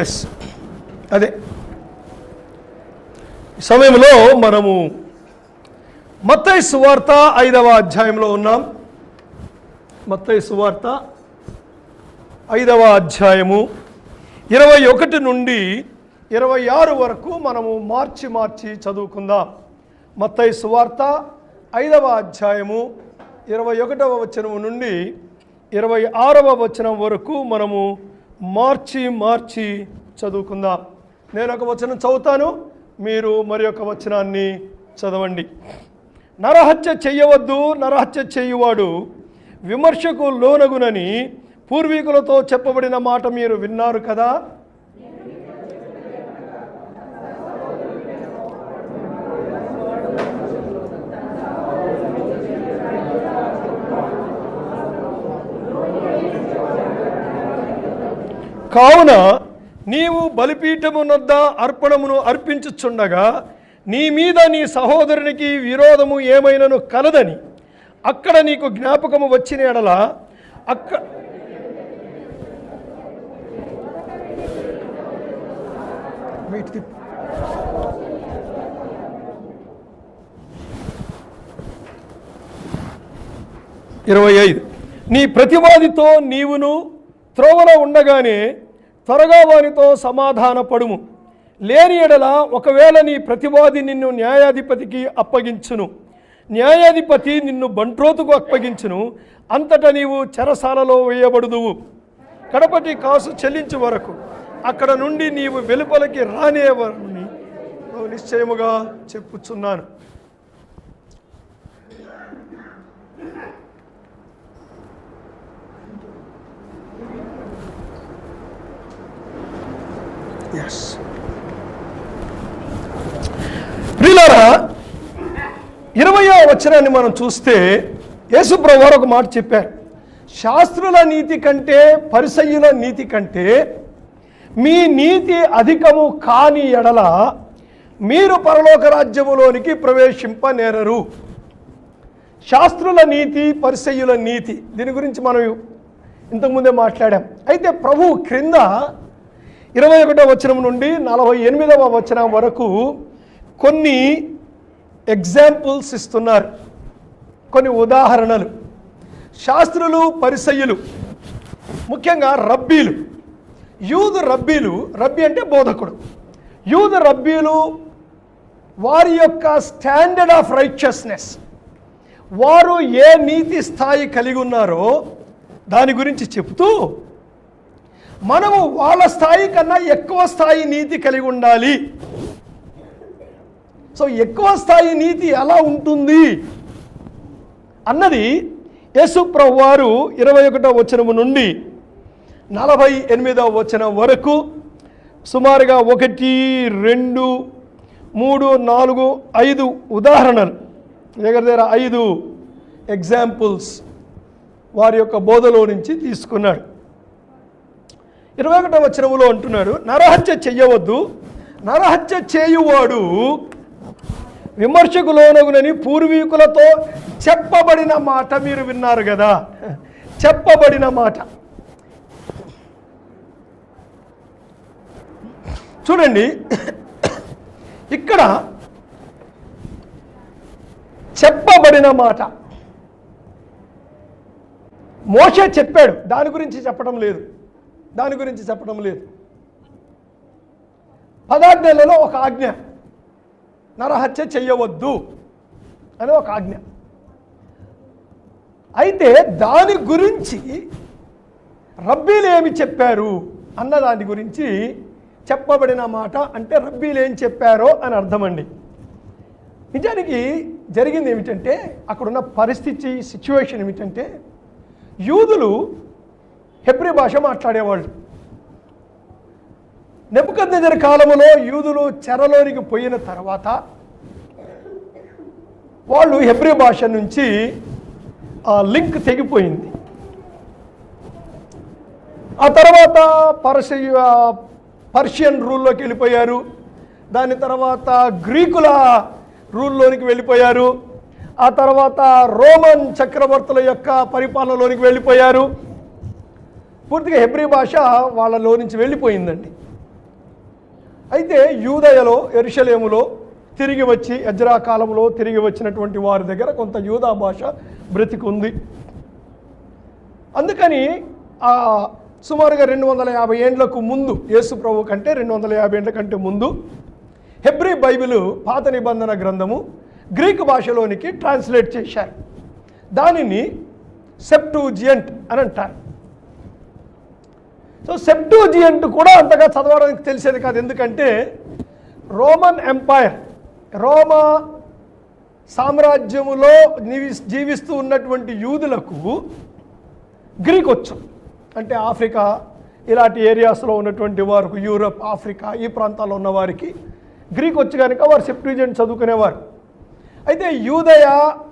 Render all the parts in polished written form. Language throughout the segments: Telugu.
ఎస్, అదే సమయంలో మనము మత్తయి సువార్త 5వ అధ్యాయంలో ఉన్నాం. మత్తయి సువార్త 5వ అధ్యాయము 21 నుండి 26 వరకు మనము మార్చి చదువుకుందాం. మత్తయి సువార్త 5వ అధ్యాయము 21వ వచనం నుండి 26వ వచనం వరకు మనము మార్చి చదువుకుందాం. నేను ఒక వచనం చదువుతాను, మీరు మరి ఒక వచనాన్ని చదవండి. నరహత్య చెయ్యవద్దు, నరహత్య చేయువాడు విమర్శకు లోనగునని పూర్వీకులతో చెప్పబడిన మాట మీరు విన్నారు కదా. కావున నీవు బలిపీఠమునొద్ద అర్పణమును అర్పించుచుండగా నీ మీద నీ సహోదరునికి విరోధము ఏమైనను కలదని అక్కడ నీకు జ్ఞాపకము వచ్చిన ఎడల నీ ప్రతివాదితో నీవును త్రోవలో ఉండగానే త్వరగా వారితో సమాధాన పడుము. లేని ఎడల ఒకవేళ నీ ప్రతివాది నిన్ను న్యాయాధిపతికి అప్పగించును, న్యాయాధిపతి నిన్ను బంట్రోతుకు అప్పగించును, అంతటా నీవు చెరసాలలో వేయబడుదువు. కడపటి కాసు చెల్లించు వరకు అక్కడ నుండి నీవు వెలుపలికి రానివ్వని నిశ్చయముగా చెప్పుచున్నాను. ప్రియులారా, 20వ వచనాన్ని మనం చూస్తే యేసుప్రభువు వారు ఒక మాట చెప్పారు. శాస్త్రుల నీతి కంటే పరిసయ్యుల నీతి కంటే మీ నీతి అధికము కాని ఎడల మీరు పరలోక రాజ్యములోనికి ప్రవేశింపనేరరు. శాస్త్రుల నీతి, పరిసయ్యుల నీతి, దీని గురించి మనం ఇంతకుముందే మాట్లాడాం. అయితే ప్రభువు క్రింద 21వ వచనం నుండి 48వ వచనం వరకు కొన్ని ఎగ్జాంపుల్స్ ఇస్తున్నారు, కొన్ని ఉదాహరణలు. శాస్త్రులు, పరిసయ్యులు, ముఖ్యంగా రబ్బీలు, యూదు రబ్బీలు, రబ్బీ అంటే బోధకుడు, యూదు రబ్బీలు వారి యొక్క స్టాండర్డ్ ఆఫ్ రైచియస్నెస్, వారు ఏ నీతి స్థాయి కలిగి ఉన్నారో దాని గురించి చెప్తూ మనము వాళ్ళ స్థాయి కన్నా ఎక్కువ స్థాయి నీతి కలిగి ఉండాలి. సో ఎక్కువ స్థాయి నీతి ఎలా ఉంటుంది అన్నది యేసుప్రభువు వారు 21వ వచనం నుండి 48వ వచనం వరకు సుమారుగా 1, 2, 3, 4, 5 ఉదాహరణలు, దగ్గర 5 ఎగ్జాంపుల్స్ వారి యొక్క బోధలో నుంచి తీసుకున్నాడు. 21వ వచనంలో అంటున్నాడు, నరహత్య చెయ్యవద్దు, నరహత్య చేయువాడు విమర్శకు లోనగునని పూర్వీకులతో చెప్పబడిన మాట మీరు విన్నారు కదా. చెప్పబడిన మాట చూడండి, ఇక్కడ చెప్పబడిన మాట మోషే చెప్పాడు, దాని గురించి చెప్పడం లేదు. 10 ఆజ్ఞలలో ఒక ఆజ్ఞ నరహత్య చెయ్యవద్దు అని ఒక ఆజ్ఞ. అయితే దాని గురించి రబ్బీలు ఏమి చెప్పారు అన్న దాని గురించి చెప్పబడిన మాట అంటే రబ్బీలు ఏం చెప్పారో అని అర్థమండి. నిజానికి జరిగింది ఏమిటంటే, అక్కడున్న పరిస్థితి, సిచ్యువేషన్ ఏమిటంటే, యూదులు హెబ్రీ భాష మాట్లాడేవాళ్ళు. నెబుకద్నెజరు కాలంలో యూదులు చెరలోనికి పోయిన తర్వాత వాళ్ళు హెబ్రీ భాష నుంచి ఆ లింక్ తెగిపోయింది. ఆ తర్వాత పర్షియన్ రూల్లోకి వెళ్ళిపోయారు. దాని తర్వాత గ్రీకుల రూల్లోనికి వెళ్ళిపోయారు. ఆ తర్వాత రోమన్ చక్రవర్తుల యొక్క పరిపాలనలోనికి వెళ్ళిపోయారు. పూర్తిగా హెబ్రీ భాష వాళ్ళలో నుంచి వెళ్ళిపోయిందండి. అయితే యూదయలో యెరూషలేములో తిరిగి వచ్చి ఎజ్రా కాలంలో తిరిగి వచ్చినటువంటి వారి దగ్గర కొంత యూదా భాష బ్రతికుంది. అందుకని సుమారుగా 250 ఏండ్లకు ముందు, యేసు ప్రభు కంటే 250 ఏండ్ల కంటే ముందు హెబ్రీ బైబిలు పాత నిబంధన గ్రంథము గ్రీకు భాషలోనికి ట్రాన్స్లేట్ చేశారు. దానిని సెప్టూజియంట్ అని అంటారు. సో సెప్టూజియంట్ కూడా అంతగా చదవడానికి తెలిసేది కాదు. ఎందుకంటే రోమన్ ఎంపైర్, రోమా సామ్రాజ్యములో జీవిస్తూ ఉన్నటువంటి యూదులకు గ్రీక్ వచ్చు. అంటే ఆఫ్రికా ఇలాంటి ఏరియాస్లో ఉన్నటువంటి వారికి, యూరప్, ఆఫ్రికా ఈ ప్రాంతాల్లో ఉన్న వారికి గ్రీక్ వచ్చు కనుక వారు సెప్టూజియంట్ చదువుకునేవారు. అయితే యూదయ,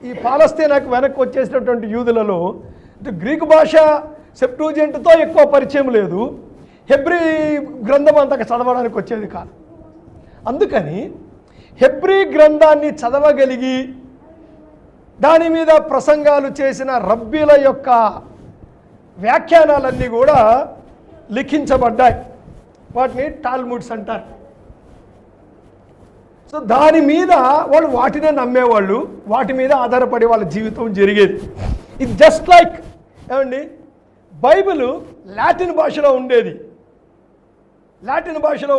ఈ పాలస్తీనాకు వెనక్కి వచ్చేసినటువంటి యూదులలో గ్రీకు భాష సెప్టూజియంట్తో ఎక్కువ పరిచయం లేదు. హెబ్రీ గ్రంథం అంతగా చదవడానికి వచ్చేది కాదు. అందుకని హెబ్రీ గ్రంథాన్ని చదవగలిగి దాని మీద ప్రసంగాలు చేసిన రబ్బీల యొక్క వ్యాఖ్యానాలన్నీ కూడా లిఖించబడ్డాయి. వాటిని టాల్ముడ్స్ అంటారు. సో దాని మీద వాళ్ళు వాటినే నమ్మేవాళ్ళు, వాటి మీద ఆధారపడి వాళ్ళ జీవితం జరిగేది. ఇది జస్ట్ లైక్ ఏమండి, బైబిల్ లాటిన్ భాషలో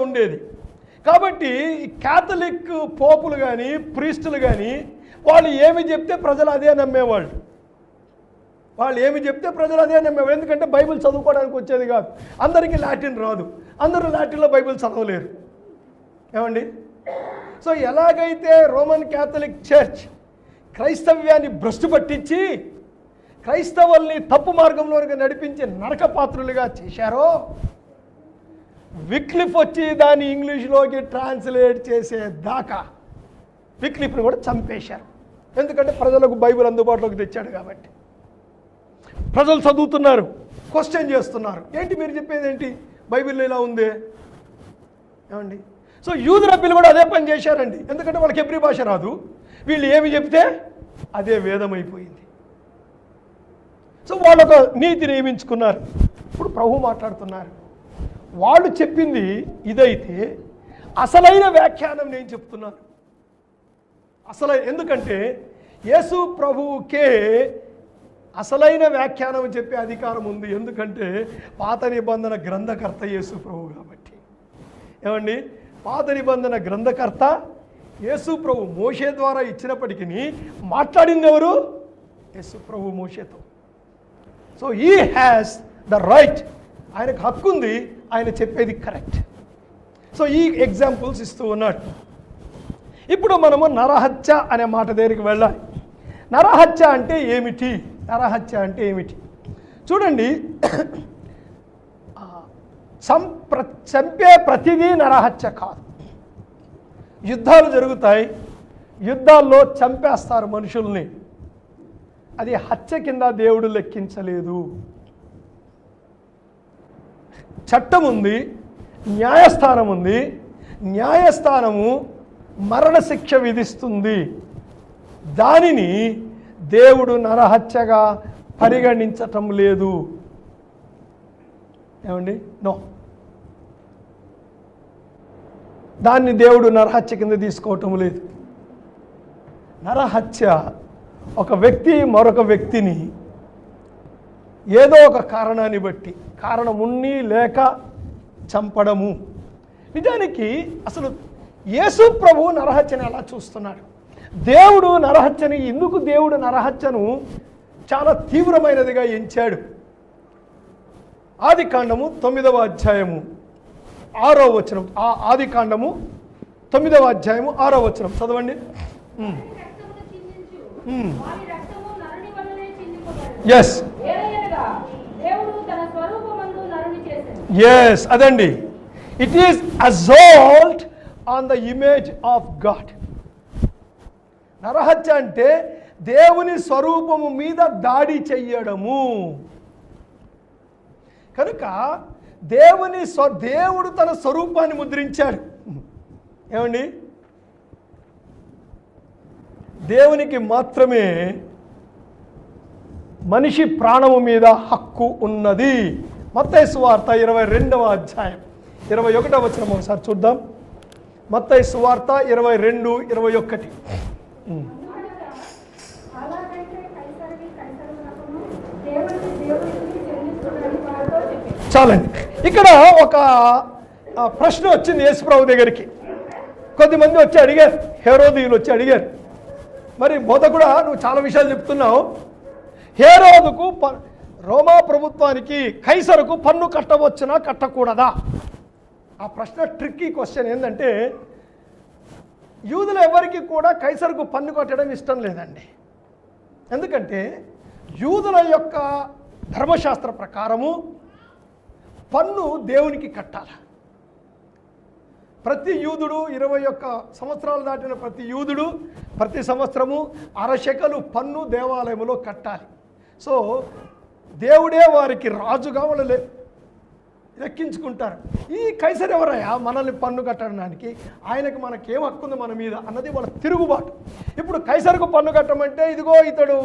ఉండేది. కాబట్టి క్యాథలిక్ పోపులు కానీ ప్రీస్టులు కానీ వాళ్ళు ఏమి చెప్తే ప్రజలు అదే నమ్మేవాళ్ళు. ఎందుకంటే బైబిల్ చదువుకోవడానికి వచ్చేది కాదు. అందరికీ లాటిన్ రాదు, అందరూ లాటిన్లో బైబిల్ చదవలేరు. ఏమండి, సో ఎలాగైతే రోమన్ క్యాథలిక్ చర్చ్ క్రైస్తవ్యాన్ని భ్రష్టు పట్టించి క్రైస్తవుల్ని తప్పు మార్గంలోనికి నడిపించి నరకపాత్రులుగా చేశారో, విక్లిఫ్ వచ్చి దాన్ని ఇంగ్లీష్లోకి ట్రాన్స్లేట్ చేసేదాకా విక్లిఫ్ని కూడా చంపేశారు. ఎందుకంటే ప్రజలకు బైబిల్ అందుబాటులోకి తెచ్చాడు కాబట్టి. ప్రజలు చదువుతున్నారు, క్వశ్చన్ చేస్తున్నారు, ఏంటి మీరు చెప్పేది ఏంటి, బైబిల్లో ఇలా ఉంది ఏమండి. సో యూదు రబ్బీలు కూడా అదే పని చేశారండి. ఎందుకంటే వాళ్ళకి హెబ్రీ భాష రాదు, వీళ్ళు ఏమి చెప్తే అదే వేదమైపోయింది. సో వాళ్ళు ఒక నీతి నియమించుకున్నారు. ఇప్పుడు ప్రభు మాట్లాడుతున్నారు, వాళ్ళు చెప్పింది ఇదైతే అసలైన వ్యాఖ్యానం నేను చెప్తున్నాను. ఎందుకంటే యేసు ప్రభువుకే అసలైన వ్యాఖ్యానం చెప్పే అధికారం ఉంది. ఎందుకంటే పాత నిబంధన గ్రంథకర్త యేసు ప్రభు కాబట్టి. ఏమండి, పాత నిబంధన గ్రంథకర్త యేసు ప్రభు మోషే ద్వారా ఇచ్చినప్పటికీ మాట్లాడింది ఎవరు? యేసు ప్రభు మోషేతో. So he has the right, ఆయనకు హక్కు ఉంది, ఆయన చెప్పేది కరెక్ట్. సో ఈ ఎగ్జాంపుల్స్ ఇస్తూ ఉన్నాడు. ఇప్పుడు మనము నరహత్య అనే మాట దగ్గరికి వెళ్ళాలి. నరహత్య అంటే ఏమిటి? చూడండి, చంపే ప్రతిదీ నరహత్య కాదు. యుద్ధాలు జరుగుతాయి, యుద్ధాల్లో చంపేస్తారు మనుషుల్ని, అది హత్య కింద దేవుడు లెక్కించలేదు. చట్టం ఉంది, న్యాయస్థానం ఉంది. న్యాయస్థానము మరణశిక్ష విధిస్తుంది. దానిని దేవుడు నరహత్యగా పరిగణించటం లేదు. ఏమండి, నో, దాన్ని దేవుడు నరహత్య కింద తీసుకోవటం లేదు. నరహత్య ఒక వ్యక్తి మరొక వ్యక్తిని ఏదో ఒక కారణాన్ని బట్టి, కారణం ఉన్ని లేక చంపడము. నిజానికి అసలు యేసు ప్రభు నరహత్యను ఎలా చూస్తున్నాడు? దేవుడు నరహత్యని ఎందుకు, దేవుడు నరహత్యను చాలా తీవ్రమైనదిగా ఎంచాడు? ఆదికాండము 9వ అధ్యాయము 6వ వచనం. ఆదికాండము 9వ అధ్యాయము 6వ వచనం చదవండి. ఎస్, అదండి. It is assault on the image of God. నరహత్య అంటే దేవుని స్వరూపము మీద దాడి చెయ్యడము. కనుక దేవుడు తన స్వరూపాన్ని ముద్రించాడు. ఏమండి, దేవునికి మాత్రమే మనిషి ప్రాణము మీద హక్కు ఉన్నది. మత్తయి సువార్త 22వ అధ్యాయం 21వ వచనం ఒకసారి చూద్దాం. మత్తయి సువార్త 22:21. చాలండి. ఇక్కడ ఒక ప్రశ్న వచ్చింది యేసుప్రభు దగ్గరికి. కొద్దిమంది వచ్చి అడిగారు, హేరోదీయులు వచ్చి అడిగారు, మరి బోధకుడా నువ్వు చాలా విషయాలు చెప్తున్నావు, హేరోదుకు రోమా ప్రభుత్వానికి కైసరుకు పన్ను కట్టవచ్చునా కట్టకూడదా? ఆ ప్రశ్న ట్రిక్కీ క్వశ్చన్. ఏంటంటే యూదులు ఎవరికి కూడా కైసరుకు పన్ను కట్టడం ఇష్టం లేదండి. ఎందుకంటే యూదుల యొక్క ధర్మశాస్త్ర ప్రకారము పన్ను దేవునికి కట్టాలి. ప్రతి యూదుడు 21 సంవత్సరాలు దాటిన ప్రతి యూదుడు ప్రతి సంవత్సరము 1/2 షెకెలు పన్ను దేవాలయంలో కట్టాలి. సో దేవుడే వారికి రాజుగా వాళ్ళు లెక్కించుకుంటారు. ఈ కైసర్ ఎవరయ్యా మనల్ని పన్ను కట్టడానికి, ఆయనకు మనకేం హక్కుంది మన మీద అన్నది వాళ్ళ తిరుగుబాటు. ఇప్పుడు కైసర్కు పన్ను కట్టమంటే ఇదిగో ఇతడు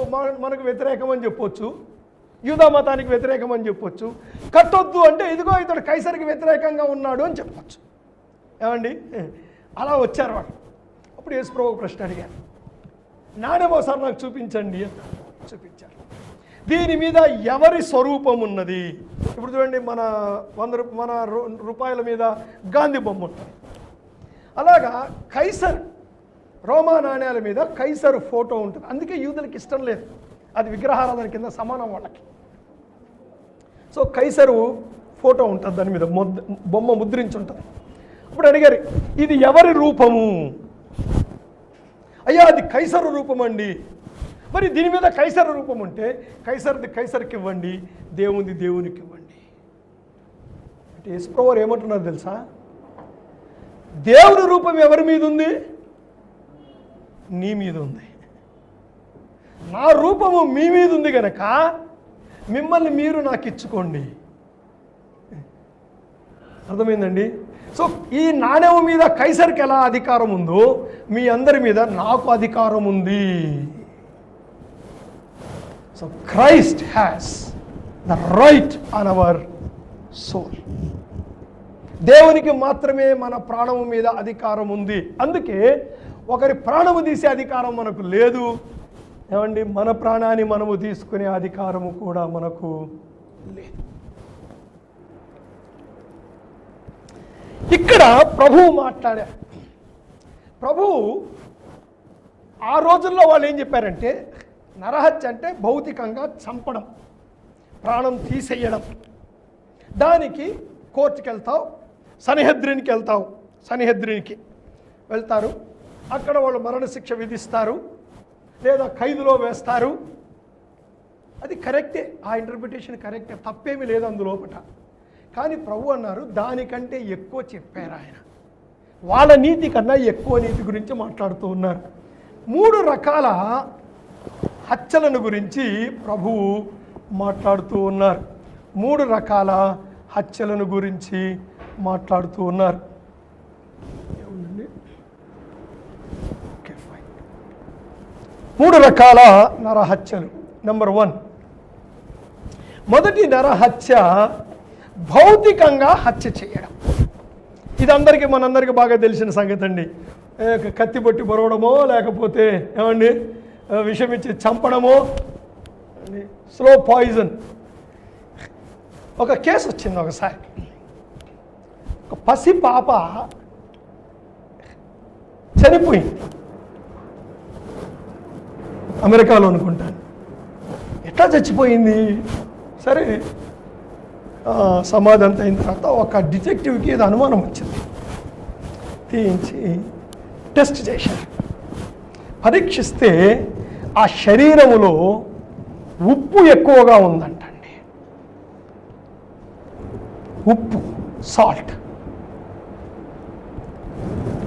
మనకు వ్యతిరేకం అని చెప్పొచ్చు, యూదా మతానికి వ్యతిరేకం అని చెప్పొచ్చు. కట్టొద్దు అంటే ఇదిగో ఇతడు కైసర్కి వ్యతిరేకంగా ఉన్నాడు అని చెప్పొచ్చు. ఏమండి, అలా వచ్చారు వాళ్ళు. అప్పుడు యేసుప్రభు ప్రశ్న అడిగారు, నాణ్యం ఒకసారి నాకు చూపించండి అని చూపించారు. దీని మీద ఎవరి స్వరూపం ఉన్నది? ఇప్పుడు చూడండి, మన 100 రూపాయల మీద గాంధీ బొమ్మ ఉంటుంది. అలాగా కైసర్ రోమా నాణ్యాల మీద కైసర్ ఫోటో ఉంటుంది. అందుకే యూదులకి ఇష్టం లేదు, అది విగ్రహారాధన కింద సమానం వాళ్ళకి. సో కైసరు ఫోటో ఉంటుంది, దాని మీద బొమ్మ ముద్రించి ఉంటుంది. ఇప్పుడు అడిగారు, ఇది ఎవరి రూపము? అయ్యా అది కైసరు రూపం అండి. మరి దీని మీద కైసరు రూపం ఉంటే కైసర్ది కైసర్కి ఇవ్వండి, దేవునిది దేవునికి ఇవ్వండి అంటే యేసుప్రభు ఏమంటున్నారు తెలుసా? దేవుని రూపం ఎవరి మీద ఉంది? నీ మీద ఉంది. నా రూపము మీ మీద ఉంది కనుక మిమ్మల్ని మీరు నాకు ఇచ్చుకోండి. అర్థమైందండి? సో ఈ నాణ్యం మీద కైసర్కి ఎలా అధికారం ఉందో మీ అందరి మీద నాకు అధికారం ఉంది. So Christ has the right on our soul. దేవునికి మాత్రమే మన ప్రాణము మీద అధికారం ఉంది. అందుకే ఒకరి ప్రాణము తీసే అధికారం మనకు లేదు. ఏమండి, మన ప్రాణాన్ని మనము తీసుకునే అధికారము కూడా మనకు లేదు. ఇక్కడ ప్రభువు మాట్లాడారు. ప్రభువు ఆ రోజుల్లో వాళ్ళు ఏం చెప్పారంటే, నరహత్య అంటే భౌతికంగా చంపడం, ప్రాణం తీసేయడం. దానికి కోర్టుకి వెళ్తావు, సన్హెద్రిన్కి వెళ్తావు, సన్హెద్రిన్కి వెళ్తారు. అక్కడ వాళ్ళు మరణశిక్ష విధిస్తారు లేదా ఖైదులో వేస్తారు. అది కరెక్టే, ఆ ఇంటర్ప్రిటేషన్ కరెక్టే, తప్పేమీ లేదు అందులోపట. కానీ ప్రభు అన్నారు దానికంటే ఎక్కువ చెప్పారు ఆయన. వాళ్ళ నీతి కన్నా ఎక్కువ నీతి గురించి మాట్లాడుతూ ఉన్నారు. 3 రకాల హత్యలను గురించి ప్రభువు మాట్లాడుతూ ఉన్నారు. 3 రకాల హత్యలను గురించి మాట్లాడుతూ ఉన్నారు. ఏముందండి? Okay, fine. 3 రకాల నరహత్యలు. నెంబర్ 1, మొదటి నరహత్య భౌతికంగా హత్య చేయడం. ఇది మనందరికీ బాగా తెలిసిన సంగతి అండి. కత్తి పట్టి బొరవడమో లేకపోతే ఏమండి విషం ఇచ్చి చంపడమో, స్లో పాయిజన్. ఒక కేసు వచ్చింది ఒకసారి. ఒక పసి పాప చనిపోయింది, అమెరికాలో అనుకుంటాను. ఎట్లా చచ్చిపోయింది? సరే సమాధి అంతా అయిన తర్వాత ఒక డిటెక్టివ్కి ఏదో అనుమానం వచ్చింది. తీయించి టెస్ట్ చేశారు. పరీక్షిస్తే ఆ శరీరములో ఉప్పు ఎక్కువగా ఉందంటండి. ఉప్పు, సాల్ట్.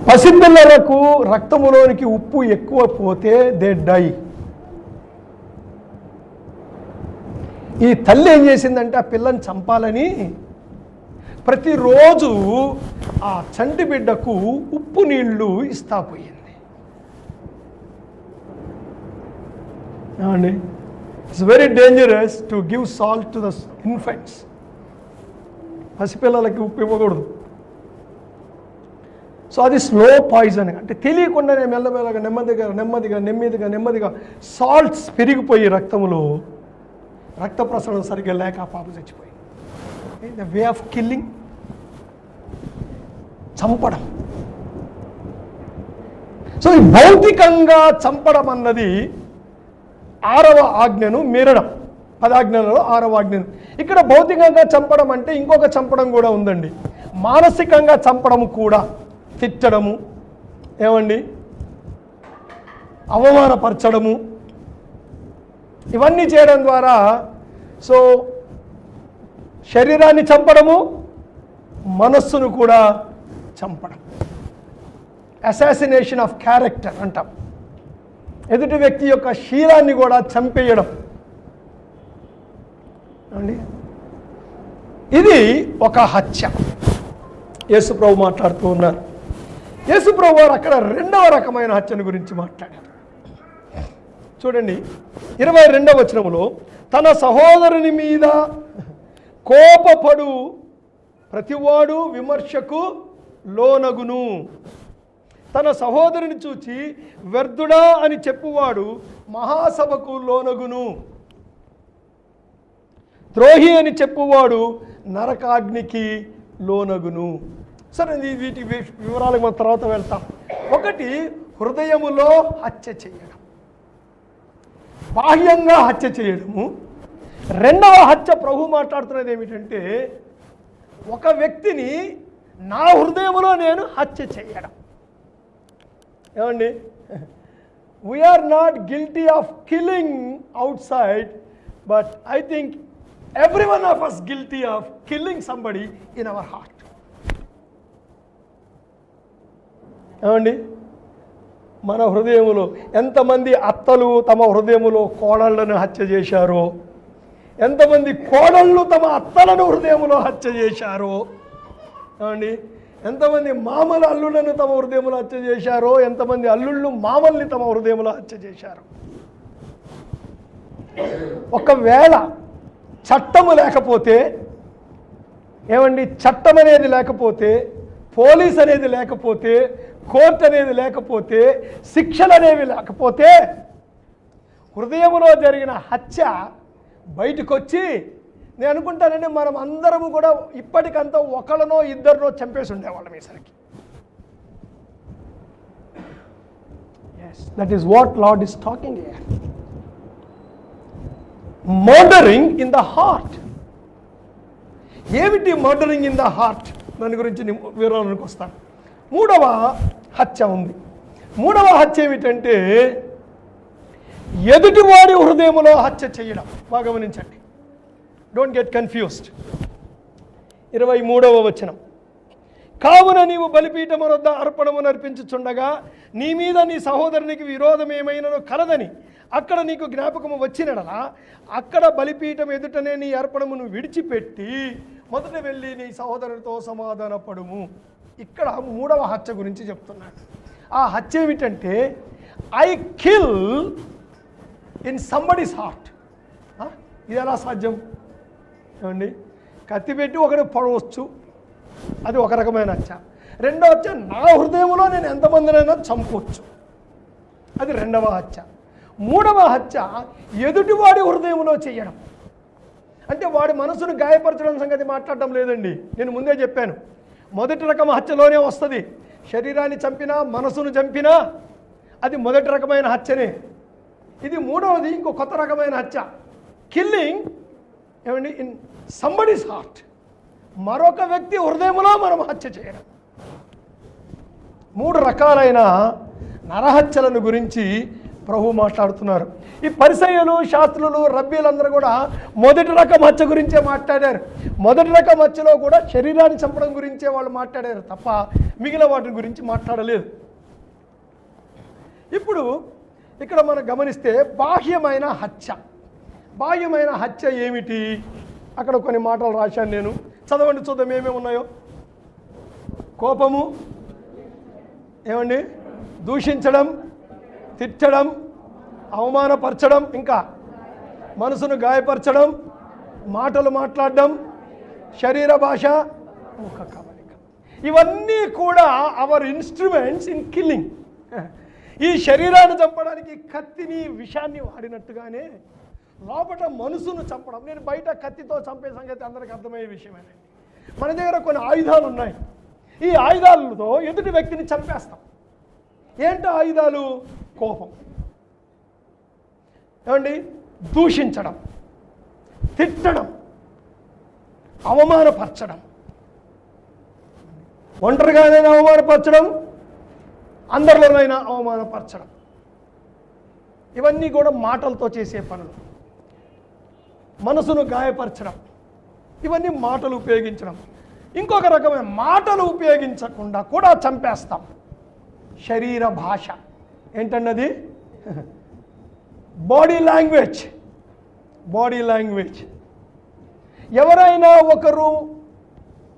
పసిపిల్లలకు రక్తములోనికి ఉప్పు ఎక్కువ పోతే దే డై. ఈ తల్లి ఏం చేసిందంటే ఆ పిల్లని చంపాలని ప్రతిరోజు ఆ చంటి బిడ్డకు ఉప్పు నీళ్లు ఇస్తా పోయింది. ఏమండి, it's very dangerous to give salt to the infants. పసిపిల్లలకి ఉప్పు ఇవ్వకూడదు. సో అది స్లో పాయిజన్, అంటే తెలియకుండానే మెల్లమెల్లగా నెమ్మదిగా సాల్ట్స్ పెరిగిపోయి రక్తంలో రక్త ప్రసరణ సరిగ్గా లేక ఆ పాప చచ్చిపోయింది. ద వే ఆఫ్ కిల్లింగ్, చంపడం. సో ఈ భౌతికంగా చంపడం అన్నది 6వ ఆజ్ఞను మీరడం, 10 ఆజ్ఞలలో 6వ ఆజ్ఞను. ఇక్కడ భౌతికంగా చంపడం అంటే ఇంకొక చంపడం కూడా ఉందండి, మానసికంగా చంపడం కూడా. తిట్టడము, ఏమండి, అవమానపరచడము, ఇవన్నీ చేయడం ద్వారా సో శరీరాన్ని చంపడము, మనస్సును కూడా చంపడం. అసాసినేషన్ ఆఫ్ క్యారెక్టర్ అంటాం. ఎదుటి వ్యక్తి యొక్క శీలాన్ని కూడా చంపేయడం అండి. ఇది ఒక హత్య. యేసుప్రభు మాట్లాడుతూ ఉన్నారు. యేసుప్రభు వారు అక్కడ 2వ రకమైన హత్యను గురించి మాట్లాడారు. చూడండి 22వ వచనములో, తన సహోదరుని మీద కోపపడు ప్రతివాడు విమర్శకు లోనగును, తన సహోదరుని చూచి వ్యర్థుడా అని చెప్పువాడు మహాసభకు లోనగును, ద్రోహి అని చెప్పువాడు నరకాగ్నికి లోనగును. సరే, వీటి వివరాలకు మనం తర్వాత వెళ్తాం. ఒకటి, హృదయములో హత్య చేయడం, బాహ్యంగా హత్య చేయడము. 2వ హత్య ప్రభు మాట్లాడుతున్నది ఏమిటంటే, ఒక వ్యక్తిని నా హృదయములో నేను హత్య చేయడం. ఏమండి, we are not guilty of killing outside, but I think everyone of us guilty of killing somebody in our heart. ఏమండి, మన హృదయములో ఎంతమంది అత్తలు తమ హృదయములో కోడళ్లను హత్య చేశారో, ఎంతమంది కోడళ్ళు తమ అత్తలను హృదయములో హత్య చేశారో, ఏమండి, ఎంతమంది మామలు అల్లులను తమ హృదయములో హత్య చేశారో, ఎంతమంది అల్లుళ్ళు మామల్ని తమ హృదయములో హత్య చేశారో. ఒకవేళ చట్టము లేకపోతే, ఏమండి, చట్టం అనేది లేకపోతే, పోలీస్ అనేది లేకపోతే, కోర్టు అనేది లేకపోతే, శిక్షలు అనేవి లేకపోతే, హృదయములో జరిగిన హత్య బయటకు వచ్చి, నేను అనుకుంటానండి మనం అందరము కూడా ఇప్పటికంతా ఒకళ్ళనో ఇద్దరినో చంపేసి ఉండేవాళ్ళం ఈసరికి. That is what Lord is talking here. Murdering in the heart. ఏమిటి మర్డరింగ్ ఇన్ ద హార్ట్? దాని గురించి వివరాలకు వస్తాను. 3వ హత్య ఉంది. 3వ హత్య ఏమిటంటే, ఎదుటివాడి హృదయములో హత్య చేయడం. బాగా గమనించండి, డోంట్ గెట్ కన్ఫ్యూజ్డ్. 23వ వచనం, కావున నీవు బలిపీఠము వద్ద అర్పణము నర్పించుచుండగా నీ మీద నీ సహోదరునికి విరోధం ఏమైనను కలదని అక్కడ నీకు జ్ఞాపకము వచ్చినడలా, అక్కడ బలిపీఠం ఎదుటనే నీ అర్పణమును విడిచిపెట్టి మొదట వెళ్ళి నీ సహోదరునితో సమాధానపడుము. ఇక్కడ 3వ హత్య గురించి చెప్తున్నాడు. ఆ హత్య ఏమిటంటే, I kill in somebody's heart. ఇది ఎలా సాధ్యం? ఏమండి, కత్తి పెట్టి ఒకటి పొడవచ్చు, అది ఒక రకమైన హత్య. 2వ హత్య, నా హృదయంలో నేను ఎంతమందినైనా చంపవచ్చు, అది 2వ హత్య. 3వ హత్య, ఎదుటివాడి హృదయంలో చేయడం. అంటే వాడి మనసును గాయపరచడం సంగతి మాట్లాడడం లేదండి. నేను ముందే చెప్పాను, మొదటి రకం హత్యలోనే వస్తుంది. శరీరాన్ని చంపినా మనసును చంపినా అది మొదటి రకమైన హత్యనే. ఇది 3వది, ఇంకో కొత్త రకమైన హత్య, కిల్లింగ్, ఏమండి, ఇన్ సంబడీస్ హార్ట్. మరొక వ్యక్తి హృదయంలో మనం హత్య చేయడం. 3 రకాలైన నరహత్యలను గురించి ప్రభు మాట్లాడుతున్నారు. ఈ పరిసయ్యులు, శాస్త్రులు, రబ్బీలందరూ కూడా మొదటి రకం హత్య గురించే మాట్లాడారు. మొదటి రకం హత్యలో కూడా శరీరాన్ని చంపడం గురించే వాళ్ళు మాట్లాడారు తప్ప మిగిలిన వాటి గురించి మాట్లాడలేదు. ఇప్పుడు ఇక్కడ మనం గమనిస్తే బాహ్యమైన హత్య. బాహ్యమైన హత్య ఏమిటి? అక్కడ కొన్ని మాటలు రాశాను నేను, చదవండి, చూద్దాం ఏమేమి ఉన్నాయో. కోపము, ఏమండి, దూషించడం, తిట్టడం, అవమానపరచడం, ఇంకా మనసును గాయపరచడం, మాటలు మాట్లాడడం, శరీర భాష, ముఖ కవలిక. ఇవన్నీ కూడా అవర్ ఇన్స్ట్రుమెంట్స్ ఇన్ కిల్లింగ్. ఈ శరీరాన్ని చంపడానికి కత్తిని విషాన్ని వాడినట్టుగానే లోపల మనసును చంపడం. నేను బయట కత్తితో చంపే సంగతి అందరికీ అర్థమయ్యే విషయమేనండి. మన దగ్గర కొన్ని ఆయుధాలు ఉన్నాయి. ఈ ఆయుధాలతో ఎదుటి వ్యక్తిని చంపేస్తాం. ఏంటో ఆయుధాలు? కోపం, ఏమండి, దూషించడం, తిట్టడం, అవమానపరచడం, ఒంటరిగానైనా అవమానపరచడం, అందరిలోనైనా అవమానపరచడం. ఇవన్నీ కూడా మాటలతో చేసే పనులు. మనసును గాయపరచడం, ఇవన్నీ మాటలు ఉపయోగించడం. ఇంకొక రకమైన మాటలు ఉపయోగించకుండా కూడా చంపేస్తాం. శరీర భాష ఏంటండి అది? Body language. Body language. ఎవరైనా ఒకరు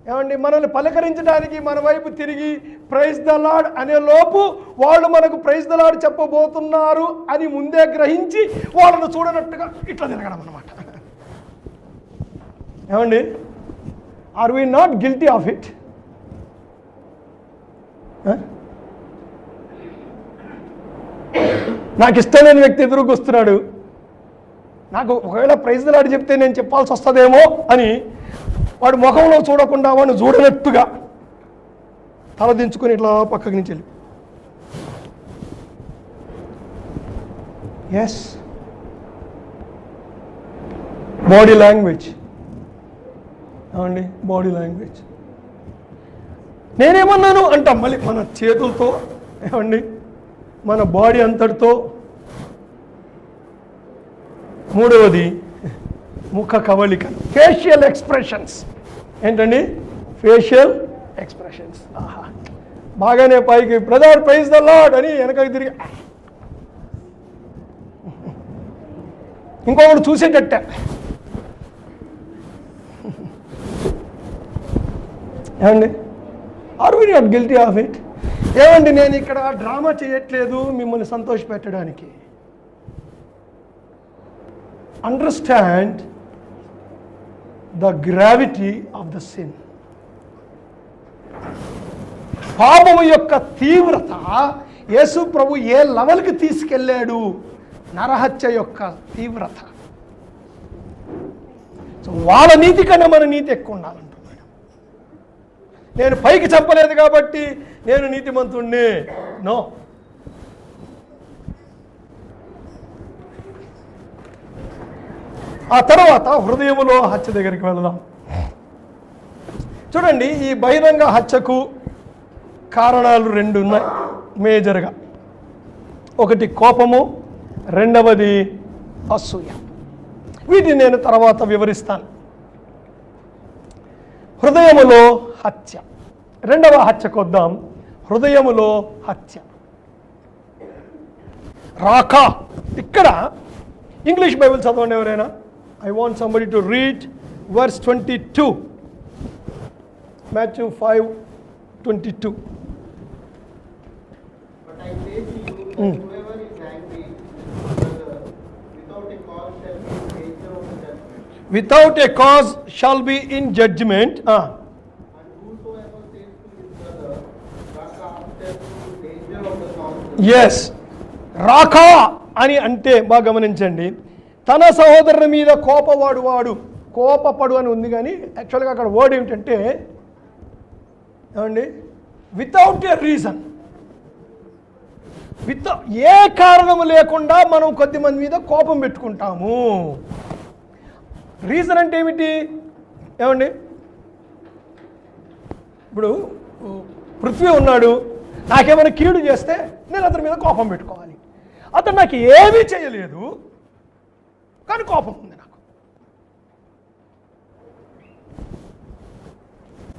ఏమండి మనల్ని పలకరించడానికి మన వైపు తిరిగి ప్రైజ్ ద లార్డ్ అనే లోపు వాళ్ళు మనకు ప్రైజ్ ద లార్డ్ చెప్పబోతున్నారు అని ముందే గ్రహించి వాళ్ళను చూడనట్టుగా ఇట్లా తిరగడం అన్నమాట. ఏమండి, are we not guilty of it? నాకు ఇష్టం లేని వ్యక్తి ఎదురుకు వస్తున్నాడు, నాకు ఒకవేళ ప్రైజ్ ద లార్డ్ చెప్తే నేను చెప్పాల్సి వస్తుందేమో అని వాడు ముఖంలో చూడకుండా వాడిని చూడనట్టుగా తలదించుకొని ఇట్లా పక్కకి నుంచి వెళ్ళి ఎస్ బాడీ లాంగ్వేజ్. ఏమండి, బాడీ లాంగ్వేజ్. నేనేమన్నాను అంటాం మళ్ళీ మన చేతులతో, ఏమండి, మన బాడీ అంతటితో. మూడవది ముఖ కవళికలు, ఫేషియల్ ఎక్స్ప్రెషన్స్. ఏంటండి? Facial expressions. ఆహా, బాగానే పైకి బ్రదర్ ప్రైజ్ ద లార్డ్ అని వెనకకి తిరిగి ఇంకొకటి చూసేటట్టే. ఏమండి, are we not guilty of it? ఏమండి, నేను ఇక్కడ డ్రామా చేయట్లేదు మిమ్మల్ని సంతోషపెట్టడానికి. Understand the gravity of the sin. పాపము యొక్క తీవ్రత యేసు ప్రభు ఏ లెవెల్కి తీసుకెళ్ళాడు, నరహత్య యొక్క తీవ్రత. సో వాళ్ళ నీతి కన్నా మన నీతి ఎక్కువ ఉండాలంటున్నాడు. నేను పైకి చెప్పలేదు కాబట్టి నేను నీతిమంతుణ్ణి. నో. ఆ తర్వాత హృదయములో హత్య దగ్గరికి వెళదాం. చూడండి, ఈ బహిరంగ హత్యకు కారణాలు రెండు ఉన్నాయి మేజర్గా. ఒకటి కోపము, రెండవది అసూయ. వీటిని నేను తర్వాత వివరిస్తాను. హృదయములో హత్య, రెండవ హత్యకు వద్దాం. హృదయములో హత్య, రాకా. ఇక్కడ ఇంగ్లీష్ బైబిల్ చదవండి ఎవరైనా. I want somebody to read verse 22. Matthew 5:22. But I say to you that whoever is angry without a cause shall be in danger of the judgment. Without a cause shall be in judgment. And whosoever says to his brother, Raka, shall be in danger of the council. Yes. రాకా అని అంటే బాగా గమనించండి. తన సహోదరుని మీద కోపపడు అని ఉంది, కానీ యాక్చువల్గా అక్కడ వర్డ్ ఏమిటంటే, ఏమండి, వితౌట్ ఏ రీజన్. ఏ కారణము లేకుండా మనం కొద్దిమంది మీద కోపం పెట్టుకుంటాము. రీజన్ అంటే ఏమిటి? ఏమండి, ఇప్పుడు పృథ్వీ ఉన్నాడు, నాకేమైనా కీడు చేస్తే నేను అతని మీద కోపం పెట్టుకోవాలి. అతను నాకు ఏమీ చేయలేదు కానీ కోపం ఉంది నాకు.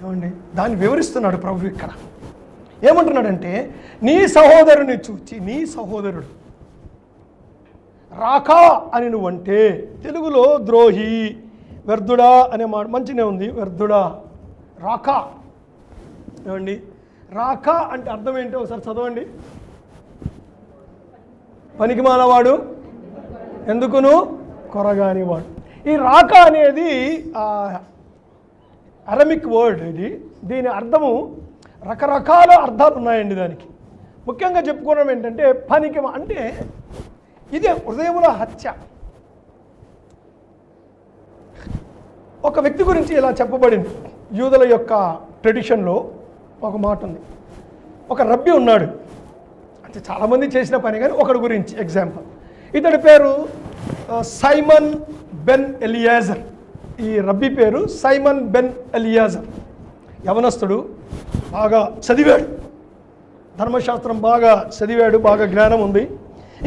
ఏమండి, దాన్ని వివరిస్తున్నాడు ప్రభు ఇక్కడ. ఏమంటున్నాడంటే, నీ సహోదరుని చూచి, నీ సహోదరుడు రాకా అని నువ్వంటే, తెలుగులో ద్రోహి, వ్యర్థుడా అనే మాట మంచిగానే ఉంది. వ్యర్థుడా, రాకా. ఏమండి, రాకా అంటే అర్థం ఏంటో ఒకసారి చదవండి. పనికిమాలవాడు, ఎందుకును కొరగానివాడు. ఈ రాకా అనేది అరమిక్ వర్డ్. ఇది దీని అర్థము రకరకాల అర్థాలు ఉన్నాయండి దానికి. ముఖ్యంగా చెప్పుకోవడం ఏంటంటే పనికి అంటే ఇదే హృదయంలో హత్య. ఒక వ్యక్తి గురించి ఇలా చెప్పబడింది. యూదుల యొక్క ట్రెడిషన్లో ఒక మాట ఉంది. ఒక రబ్బీ ఉన్నాడు, అంటే చాలామంది చేసిన పని, కానీ ఒకటి గురించి ఎగ్జాంపుల్. ఇతడి పేరు సైమన్ బెన్ ఎలియాజర్. ఈ రబ్బీ పేరు సైమన్ బెన్ ఎలియాజర్. యవనస్తుడు, బాగా చదివాడు, ధర్మశాస్త్రం బాగా చదివాడు, బాగా జ్ఞానం ఉంది.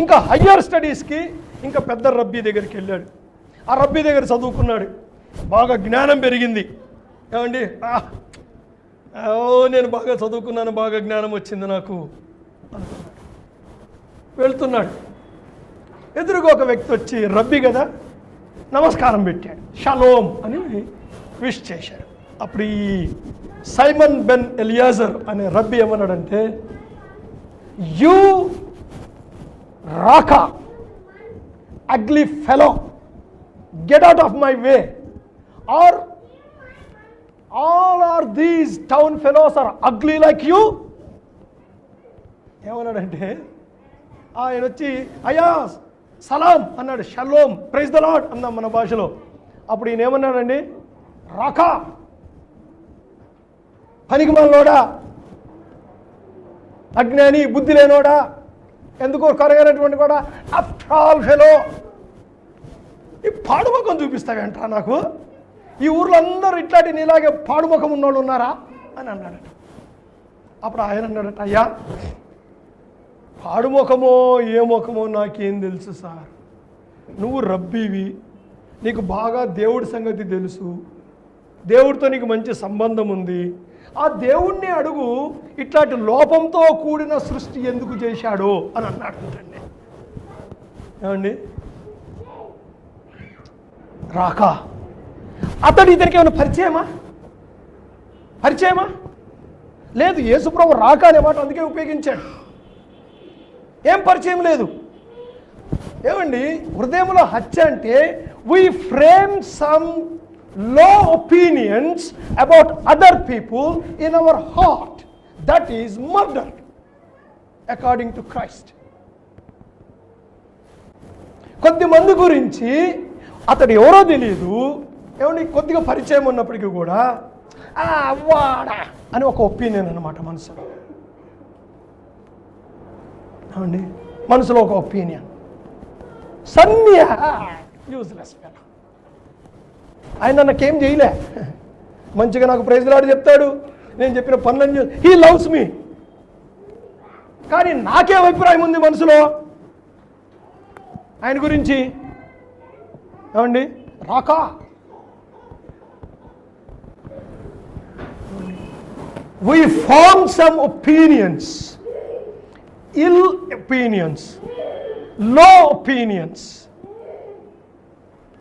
ఇంకా హయ్యర్ స్టడీస్కి ఇంకా పెద్ద రబ్బీ దగ్గరికి వెళ్ళాడు. ఆ రబ్బీ దగ్గర చదువుకున్నాడు, బాగా జ్ఞానం పెరిగింది. ఏమండి, నేను బాగా చదువుకున్నాను, బాగా జ్ఞానం వచ్చింది నాకు అనుకున్నాడు. వెళ్తున్నాడు, ఎదురుగా ఒక వ్యక్తి వచ్చి రబ్బీ కదా నమస్కారం పెట్టాడు, షలోం అని విష్ చేశాడు. అప్పుడు ఈ సైమన్ బెన్ ఎలియాజర్ అనే రబ్బీ ఏమన్నాడంటే, you raca ugly fellow, get out of my way, are all are these town fellows are ugly like you. ఏమన్నాడంటే, ఆయన వచ్చి అయ్యా సలాం అన్నాడు, షలోం, ప్రైజ్ ద లార్డ్ అన్నాం మన భాషలో. అప్పుడు ఈయన ఏమన్నాడండి, రాకా, పనికి మనలోడా, అజ్ఞాని, బుద్ధి లేనోడా, ఎందుకో కరగనటువంటి కూడా, ఆఫ్టర్ ఆల్ ఫెలో, ఈ పాడుముఖం చూపిస్తావేంట్రా నాకు, ఈ ఊర్లో అందరూ ఇట్లాంటి నీలాగే పాడుముఖం ఉన్నోళ్ళు ఉన్నారా అని అన్నాడట. అప్పుడు ఆయన అన్నాడట, అయ్యా పాడుముఖమో ఏ ముఖమో నాకేం తెలుసు సార్, నువ్వు రబ్బీవి, నీకు బాగా దేవుడి సంగతి తెలుసు, దేవుడితో నీకు మంచి సంబంధం ఉంది, ఆ దేవుణ్ణి అడుగు ఇట్లాంటి లోపంతో కూడిన సృష్టి ఎందుకు చేశాడో అని అన్నాడు అండి. ఏమండి, రాకా అతడు ఇతనికి ఏమైనా పరిచయమా లేదు. యేసుప్రభు రాకా అనే మాట అందుకే ఉపయోగించాడు, ఏం పరిచయం లేదు. ఏమండి, హృదయంలో హత్య అంటే we frame some low opinions about other people in our heart. That is murder according to Christ. కొద్దిమంది గురించి అతడు ఎవరో తెలియదు, ఏమండి, కొద్దిగా పరిచయం ఉన్నప్పటికీ కూడా వాడా అని ఒక ఒపీనియన్ అన్నమాట మనసులో. ఏమండి, మనసులో ఒక ఒపీనియన్, సన్య యూజ్లెస్ ఫెలో, ఆయన నాకేం చేయలే, మంచిగా నాకు ప్రైజ్ లార్డ్ చెప్తాడు, నేను చెప్పిన పనులన్నీ, హీ లవ్స్ మీ, కానీ నాకేం అభిప్రాయం ఉంది మనసులో ఆయన గురించి. ఏమండి, రాకా we form some opinions, ill opinions, low opinions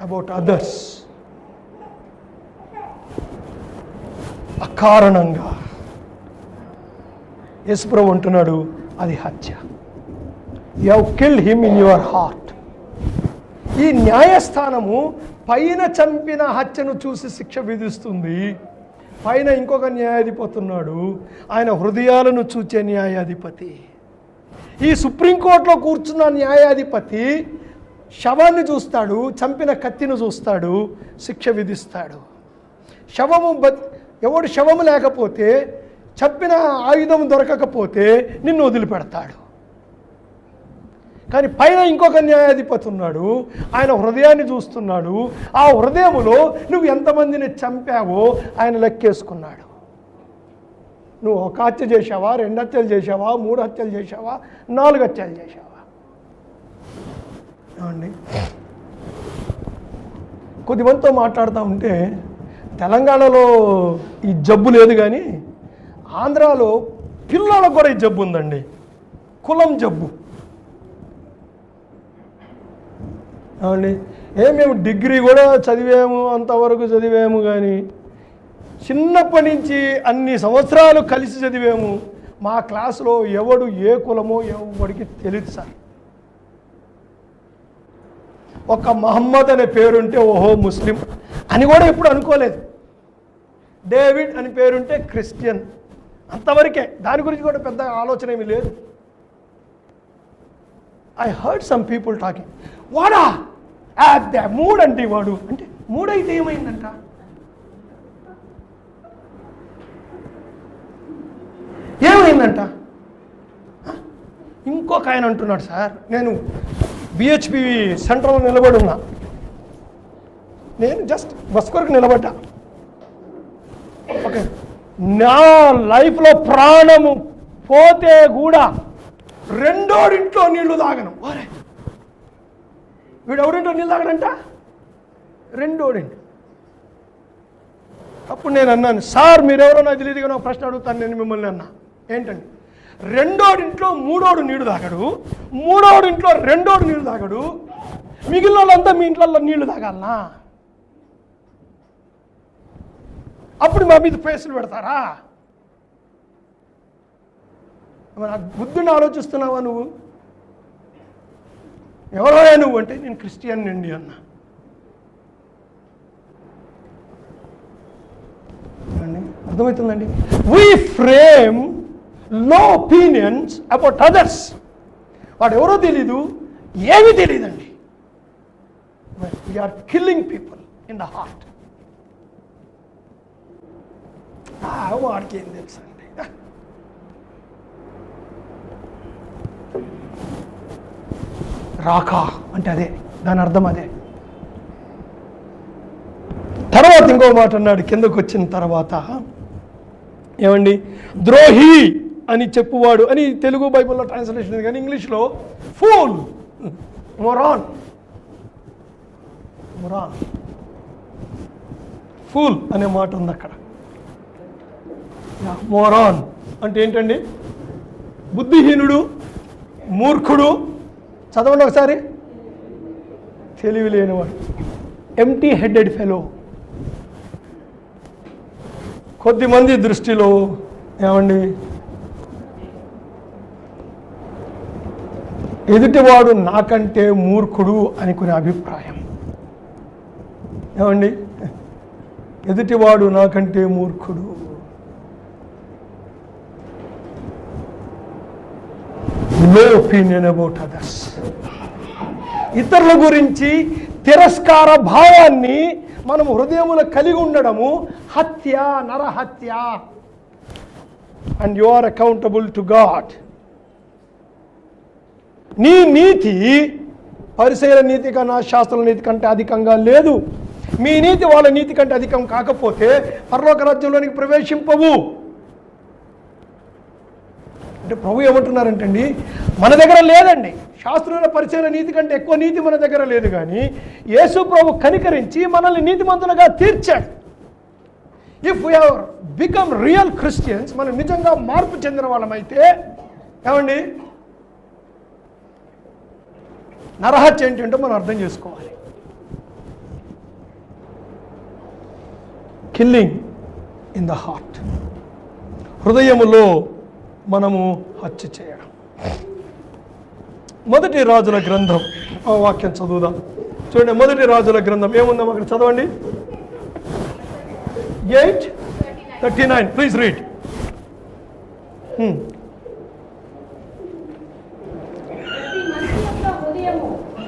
about others. అకారణంగా యేసుప్రభు అంటున్నాడు, అది హత్య. You have killed him in your heart. ఈ న్యాయస్థానము పైన చంపిన హత్యను చూసి శిక్ష విధిస్తుంది. పైన ఇంకొక న్యాయాధిపతి ఉన్నాడు, ఆయన హృదయాలను చూచే న్యాయాధిపతి. ఈ సుప్రీంకోర్టులో కూర్చున్న న్యాయాధిపతి శవాన్ని చూస్తాడు, చంపిన కత్తిని చూస్తాడు, శిక్ష విధిస్తాడు. ఎవడు శవము లేకపోతే, చంపిన ఆయుధం దొరకకపోతే నిన్ను వదిలిపెడతాడు. కానీ పైన ఇంకొక న్యాయాధిపతి ఉన్నాడు, ఆయన హృదయాన్ని చూస్తున్నాడు. ఆ హృదయములో నువ్వు ఎంతమందిని చంపావో ఆయన లెక్కేసుకున్నాడు. నువ్వు ఒక హత్య చేశావా, 2 హత్యలు చేశావా, 3 హత్యలు చేశావా, 4 హత్యలు చేశావా. ఏమండి, కొద్దిమందితో మాట్లాడుతూ ఉంటే, తెలంగాణలో ఈ జబ్బు లేదు కానీ ఆంధ్రాలో పిల్లలకు కూడా ఈ జబ్బు ఉందండి, కులం జబ్బు. ఏమండి, మేము డిగ్రీ కూడా చదివాము, అంతవరకు చదివాము, కానీ చిన్నప్పటి నుంచి అన్ని సంవత్సరాలు కలిసి చదివాము. మా క్లాసులో ఎవడు ఏ కులమో ఎవడికి తెలియదు సార్. ఒక మహమ్మద్ అనే పేరుంటే ఓహో ముస్లిం అని కూడా ఎప్పుడు అనుకోలేదు. డేవిడ్ అని పేరుంటే క్రిస్టియన్, అంతవరకే, దాని గురించి కూడా పెద్ద ఆలోచన ఏమీ లేదు. I heard some people talking, వాడా అదే మూడండి వాడు అంటే, మూడైతే ఏమైందంట? ఏమైందంట? ఇంకొక ఆయన అంటున్నాడు, సార్ నేను బిహెచ్పి సెంటర్లో నిలబడి ఉన్నా, నేను జస్ట్ బస్ కొరకు నిలబడ్డా, ఓకే, నా లైఫ్లో ప్రాణము పోతే కూడా రెండోడింట్లో నీళ్లు తాగను. ఓరే వీడు ఎవరింట్లో నీళ్ళు తాగడంట? రెండోడింటి. అప్పుడు నేను అన్నాను, సార్ మీరెవరో నాకు తెలియదు కానీ ఒక ప్రశ్న అడుగుతాను నేను మిమ్మల్ని. అన్నా ఏంటండి? రెండోడింట్లో మూడోడు నీళ్లు తాగడు, మూడోడింట్లో రెండోడు నీళ్లు తాగడు, మిగిలిన వాళ్ళంతా మీ ఇంట్లో నీళ్లు తాగాలనా? అప్పుడు మా మీద ఫేసులు పెడతారా? నాకు బుద్ధుని ఆలోచిస్తున్నావా నువ్వు? ఎవరో నువ్వు అంటే నేను క్రిస్టియన్ అండి అన్నా. అర్థమవుతుందండి? We frame low opinions about others. వాడు ఎవరో తెలీదు, ఏమీ తెలియదండి. We are killing people in the heart. వాడికి ఏం తెలుసు అండి? రాకా అంటే అదే, దాని అర్థం అదే. తర్వాత ఇంకో మాట అన్నాడు కిందకు వచ్చిన తర్వాత, ఏమండి? ద్రోహి అని చెప్పువాడు అని తెలుగు బైబిల్లో ట్రాన్స్లేషన్ ఉంది, కానీ ఇంగ్లీష్లో ఫూల్, మొరాన్. మొరాన్, ఫూల్ అనే మాట ఉంది అక్కడ. మొరాన్ అంటే ఏంటండి? బుద్ధిహీనుడు, మూర్ఖుడు. చదవండి ఒకసారి. తెలివి లేనివాడు, ఎంటీ హెడెడ్ ఫెలో. కొద్దిమంది దృష్టిలో ఏమండి, ఎదుటివాడు నాకంటే మూర్ఖుడు అనుకునే అభిప్రాయం. ఏమండి? ఎదుటివాడు నాకంటే మూర్ఖుడు. లో ఒపీనియన్ అబౌట్ అదర్స్. ఇతరుల గురించి తిరస్కార భావాన్ని మనం హృదయములో కలిగి ఉండడము హత్య, నరహత్య. And you are accountable to God. నీ నీతి పరిసయ్యుల నీతి కన్నా శాస్త్రుల నీతి కంటే అధికంగా లేదు. మీ నీతి వాళ్ళ నీతి కంటే అధికం కాకపోతే పరలోక రాజ్యంలోనికి ప్రవేశింపవు. అంటే ప్రభు ఏమంటున్నారంటండి, మన దగ్గర లేదండి, శాస్త్రుల పరిచయాల నీతి కంటే ఎక్కువ నీతి మన దగ్గర లేదు, కానీ యేసు ప్రభు కనికరించి మనల్ని నీతిమంతులుగా తీర్చాడు. If we have become real Christians, మనం నిజంగా మార్పు చెందిన వాళ్ళమైతే, ఏమండి, నరహత్య ఏంటంటే మనం అర్థం చేసుకోవాలి. కిల్లింగ్ ఇన్ ద హార్ట్, హృదయములో మనము హత్య చేయడం. మొదటి రాజుల గ్రంథం, ఆ వాక్యం చదువుదాం. చూడండి, మొదటి రాజుల గ్రంథం ఏముందాం అక్కడ చదవండి. 8:39. Please read.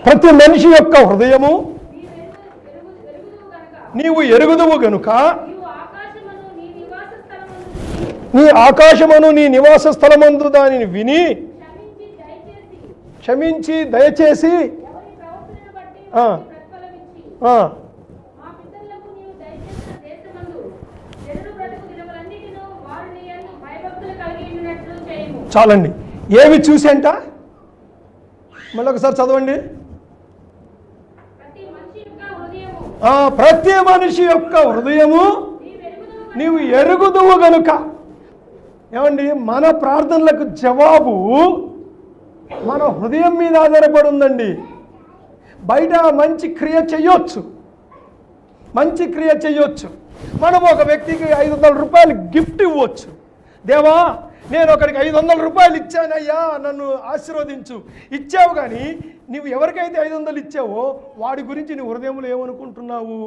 ప్రతి మనిషి యొక్క హృదయము నీవు ఎరుగుదువు గనుక నీ ఆకాశమును నీ నివాస స్థలమందు దానిని విని క్షమించి దయచేసి చాలండి. ఏమి చూసేంట? మళ్ళీ ఒకసారి చదవండి. ప్రతి మనిషి యొక్క హృదయము నీవు ఎరుగుదువు గనుక. ఏమండి, మన ప్రార్థనలకు జవాబు మన హృదయం మీద ఆధారపడి ఉందండి. బయట మంచి క్రియ చేయొచ్చు, మంచి క్రియ చేయొచ్చు. మనం ఒక వ్యక్తికి 500 రూపాయలు గిఫ్ట్ ఇవ్వచ్చు. దేవా, నేను ఒకరికి 500 రూపాయలు ఇచ్చానయ్యా, నన్ను ఆశీర్వదించు. ఇచ్చావు, కానీ నువ్వు ఎవరికైతే 500 ఇచ్చావో వాడి గురించి నీ హృదయంలో ఏమనుకుంటున్నావు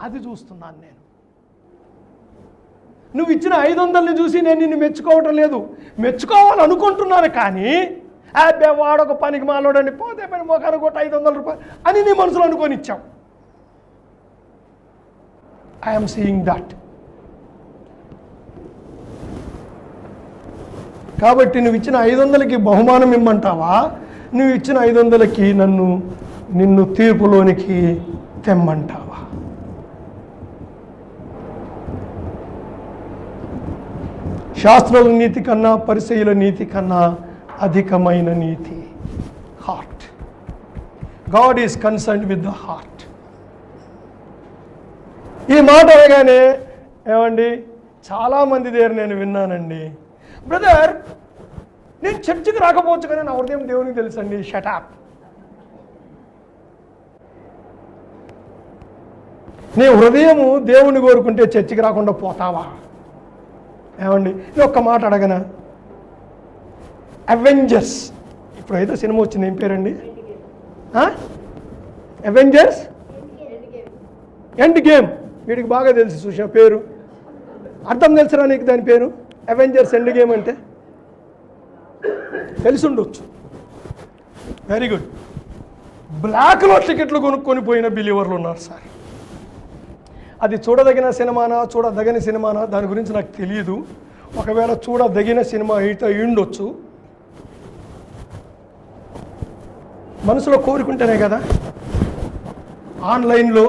అది చూస్తున్నాను నేను. నువ్వు ఇచ్చిన 500ని చూసి నేను నిన్ను మెచ్చుకోవటం లేదు, మెచ్చుకోవాలనుకుంటున్నాను. కానీ అబ్బే వాడొక పనికి మాలోడండి, పోతే పని మొఖానికి కొట్టి 500 రూపాయలు అని నీ మనసులో అనుకొని ఇచ్చావు. I'm seeing that. కాబట్టి నువ్వు ఇచ్చిన 500కి బహుమానం ఇమ్మంటావా, నువ్వు ఇచ్చిన 500కి నిన్ను తీర్పులోనికి తెమ్మంటావా? శాస్త్రుల నీతి కన్నా పరిసయ్యుల నీతి కన్నా అధికమైన నీతి heart. God is concerned with the heart. ఈ మాట అనగానే ఏమండి, చాలామంది దగ్గర నేను విన్నానండి, బ్రదర్ నేను చర్చికి రాకపోవచ్చు కానీ నా హృదయం దేవునికి తెలుసండి. షటాప్. నీ హృదయము దేవుని కోరుకుంటే చర్చికి రాకుండా పోతావా? ఏమండి, నేను ఒక్క మాట అడగనా? అవెంజర్స్ ఇప్పుడు ఏదో సినిమా వచ్చింది, ఏం పేరండి? Avengers end game. వీడికి బాగా తెలుసు చూసా పేరు, అర్థం తెలుసురా నీకు దాని పేరు? అవెంజర్స్ ఎండ్ గేమ్ అంటే తెలిసి ఉండొచ్చు. Very good. బ్లాక్లో టికెట్లు కొనుక్కొని పోయిన బిలీవర్లు ఉన్నారు సార్. అది చూడదగిన సినిమానా చూడదగిన సినిమానా దాని గురించి నాకు తెలియదు. ఒకవేళ చూడదగిన సినిమా అయితే ఉండొచ్చు. మనసులో కోరుకుంటేనే కదా. ఆన్లైన్లో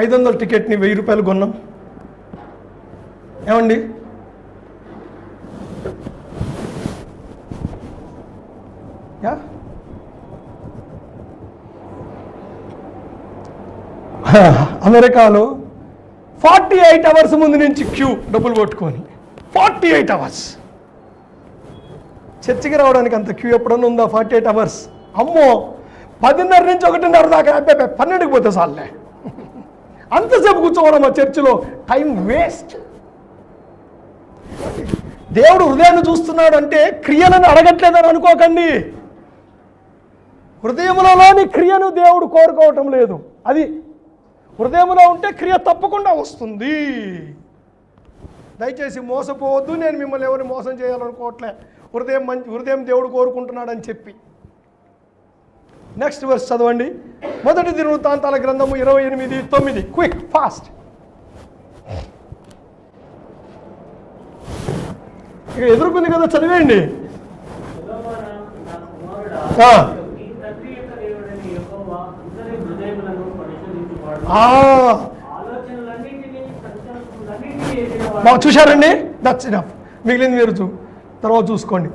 500 టికెట్ని 1000 రూపాయలు కొన్నాం. ఏమండి, యా అమెరికాలో 48 అవర్స్ ముందు నుంచి క్యూ డబ్బులు కొట్టుకొని 48 అవర్స్. చర్చికి రావడానికి అంత క్యూ ఎప్పుడన్నా ఉందా? 48 అవర్స్. అమ్మో, 10:30 నుంచి 1:30 దాకా. అబ్బాయి 12కి పోతే చాలే, అంతసేపు కూర్చోవడం మా చర్చిలో టైం వేస్ట్. దేవుడు హృదయాన్ని చూస్తున్నాడు అంటే క్రియలను అడగట్లేదని అనుకోకండి. హృదయములోని క్రియను దేవుడు కోరుకోవటం లేదు. అది హృదయంలో ఉంటే క్రియ తప్పకుండా వస్తుంది. దయచేసి మోసపోవద్దు. నేను మిమ్మల్ని ఎవరిని మోసం చేయాలనుకోవట్లే. హృదయం దేవుడు కోరుకుంటున్నాడని చెప్పి. నెక్స్ట్ వర్స్ చదవండి. 1 దినవృత్తాంతాల గ్రంథము 28:9. Quick, fast. ఇక ఎదుర్కొంది కదా, చదివేయండి. చూశారండి, దట్స్ ఇనఫ్. మిగిలింది మీరు తర్వాత చూసుకోండి.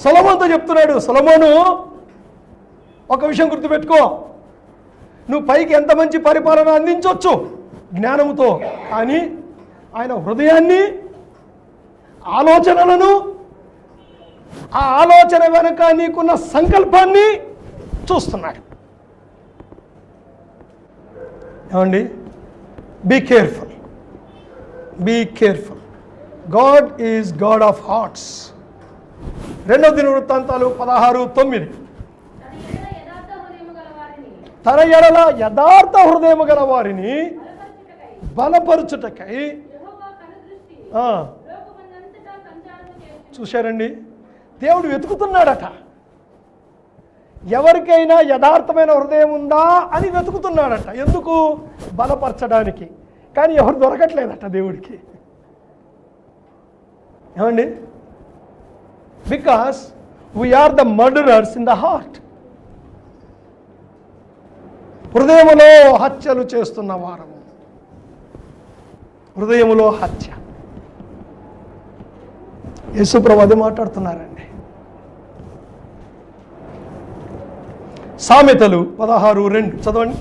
సొలొమోనుతో చెప్తున్నాడు, సొలొమోను ఒక విషయం గుర్తుపెట్టుకో, నువ్వు పైకి ఎంత మంచి పరిపాలన అందించవచ్చు జ్ఞానముతో, కానీ ఆయన హృదయాన్ని, ఆలోచనలను, ఆ ఆలోచన వెనక నీకున్న సంకల్పాన్ని చూస్తున్నాడు. ఏమండి, be careful, be careful. God is God of hearts. 2 దినవృత్తాంతాలు 16:9. తన ఎడల యథార్థ హృదయము గల వారిని బలపరుచుటకై. చూశారండి, దేవుడు వెతుకుతున్నాడట. ఎవరికైనా యథార్థమైన హృదయం ఉందా అని వెతుకుతున్నాడట. ఎందుకు? బలపరచడానికి. కానీ ఎవరు దొరకట్లేదట దేవుడికి. ఏమండి, because we are the murderers in the heart. హృదయములో హత్యలు చేస్తున్న వారము. హృదయములో హత్య. యేసుప్రభు అదే మాట్లాడుతున్నారండి. సామెతలు 16:2 చదవండి.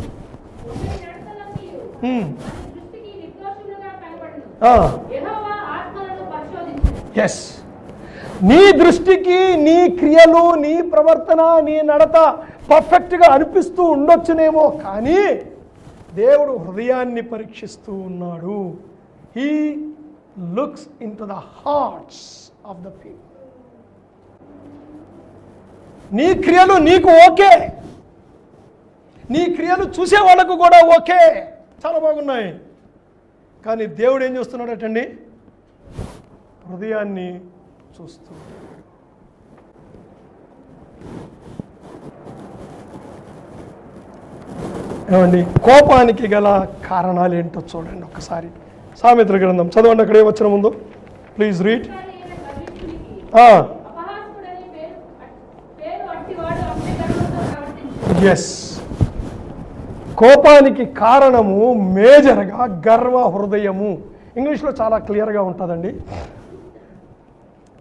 ఎస్, నీ దృష్టికి నీ క్రియలు, నీ ప్రవర్తన, నీ నడత పర్ఫెక్ట్గా అనిపిస్తూ ఉండొచ్చునేమో, కానీ దేవుడు హృదయాన్ని పరీక్షిస్తూ ఉన్నాడు. He looks in to the hearts of the people. నీ క్రియలు నీకు ఓకే, నీ క్రియలు చూసే వాళ్ళకు కూడా ఓకే, చాలా బాగున్నాయి. కానీ దేవుడు ఏం చూస్తున్నాడటండి? హృదయాన్ని చూస్తూ. ఏమండి, కోపానికి గల కారణాలు ఏంటో చూడండి ఒక్కసారి. సామెతల గ్రంథం చదవండి, అక్కడే వచ్చిన ముందు ప్లీజ్ రీడ్. ఎస్, కోపానికి కారణము మేజర్గా గర్వ హృదయము. ఇంగ్లీష్లో చాలా క్లియర్గా ఉంటుందండి.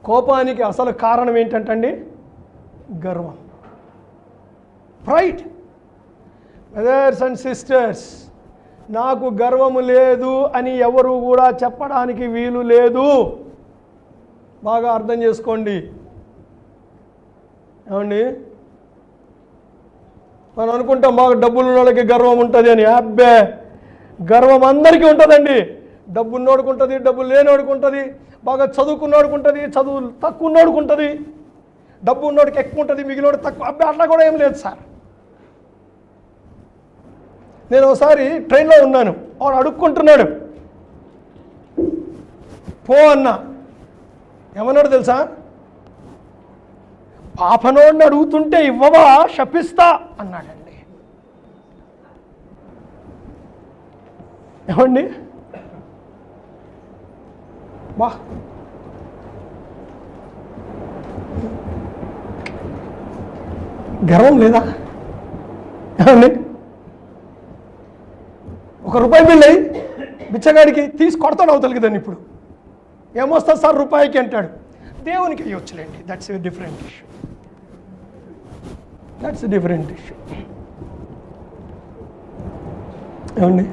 కోపానికి అసలు కారణం ఏంటంటండి? గర్వం, ప్రైడ్. బ్రదర్స్ అండ్ సిస్టర్స్, నాకు గర్వము లేదు అని ఎవరు కూడా చెప్పడానికి వీలు లేదు. బాగా అర్థం చేసుకోండి. ఏమండి, మనం అనుకుంటాం బాగా డబ్బులు ఉన్న వాళ్ళకి గర్వం ఉంటుంది అని. అబ్బే, గర్వం అందరికీ ఉంటుందండి. డబ్బు ఉన్నోడికి ఉంటుంది, డబ్బు లేనోడికి ఉంటుంది, బాగా చదువుకున్నోడికి ఉంటుంది, చదువు తక్కువ ఉన్నోడికి ఉంటుంది, డబ్బు ఉన్నోడికి ఎక్కువ ఉంటుంది, మిగిలినోడు తక్కువ. అబ్బే, అట్లా కూడా ఏం లేదు సార్. నేను ఒకసారి ట్రైన్లో ఉన్నాను, వాడు అడుక్కుంటున్నాడు. పో అన్నా. ఏమన్నాడు తెలుసా? పాపనోడిని అడుగుతుంటే ఇవ్వవా, శపిస్తా అన్నాడండి. ఏమండి, బా గర్వం లేదా? ఏమండి, ₹1 బిల్ అయ్యి బిచ్చగాడికి తీసి కొడతాడు అవతలికి. దాన్ని ఇప్పుడు ఏమొస్తుంది సార్ రూపాయికి అంటాడు. దేవునికి అయ్యొచ్చులేండి. That's a different issue. That's a different issue. ఏమండి,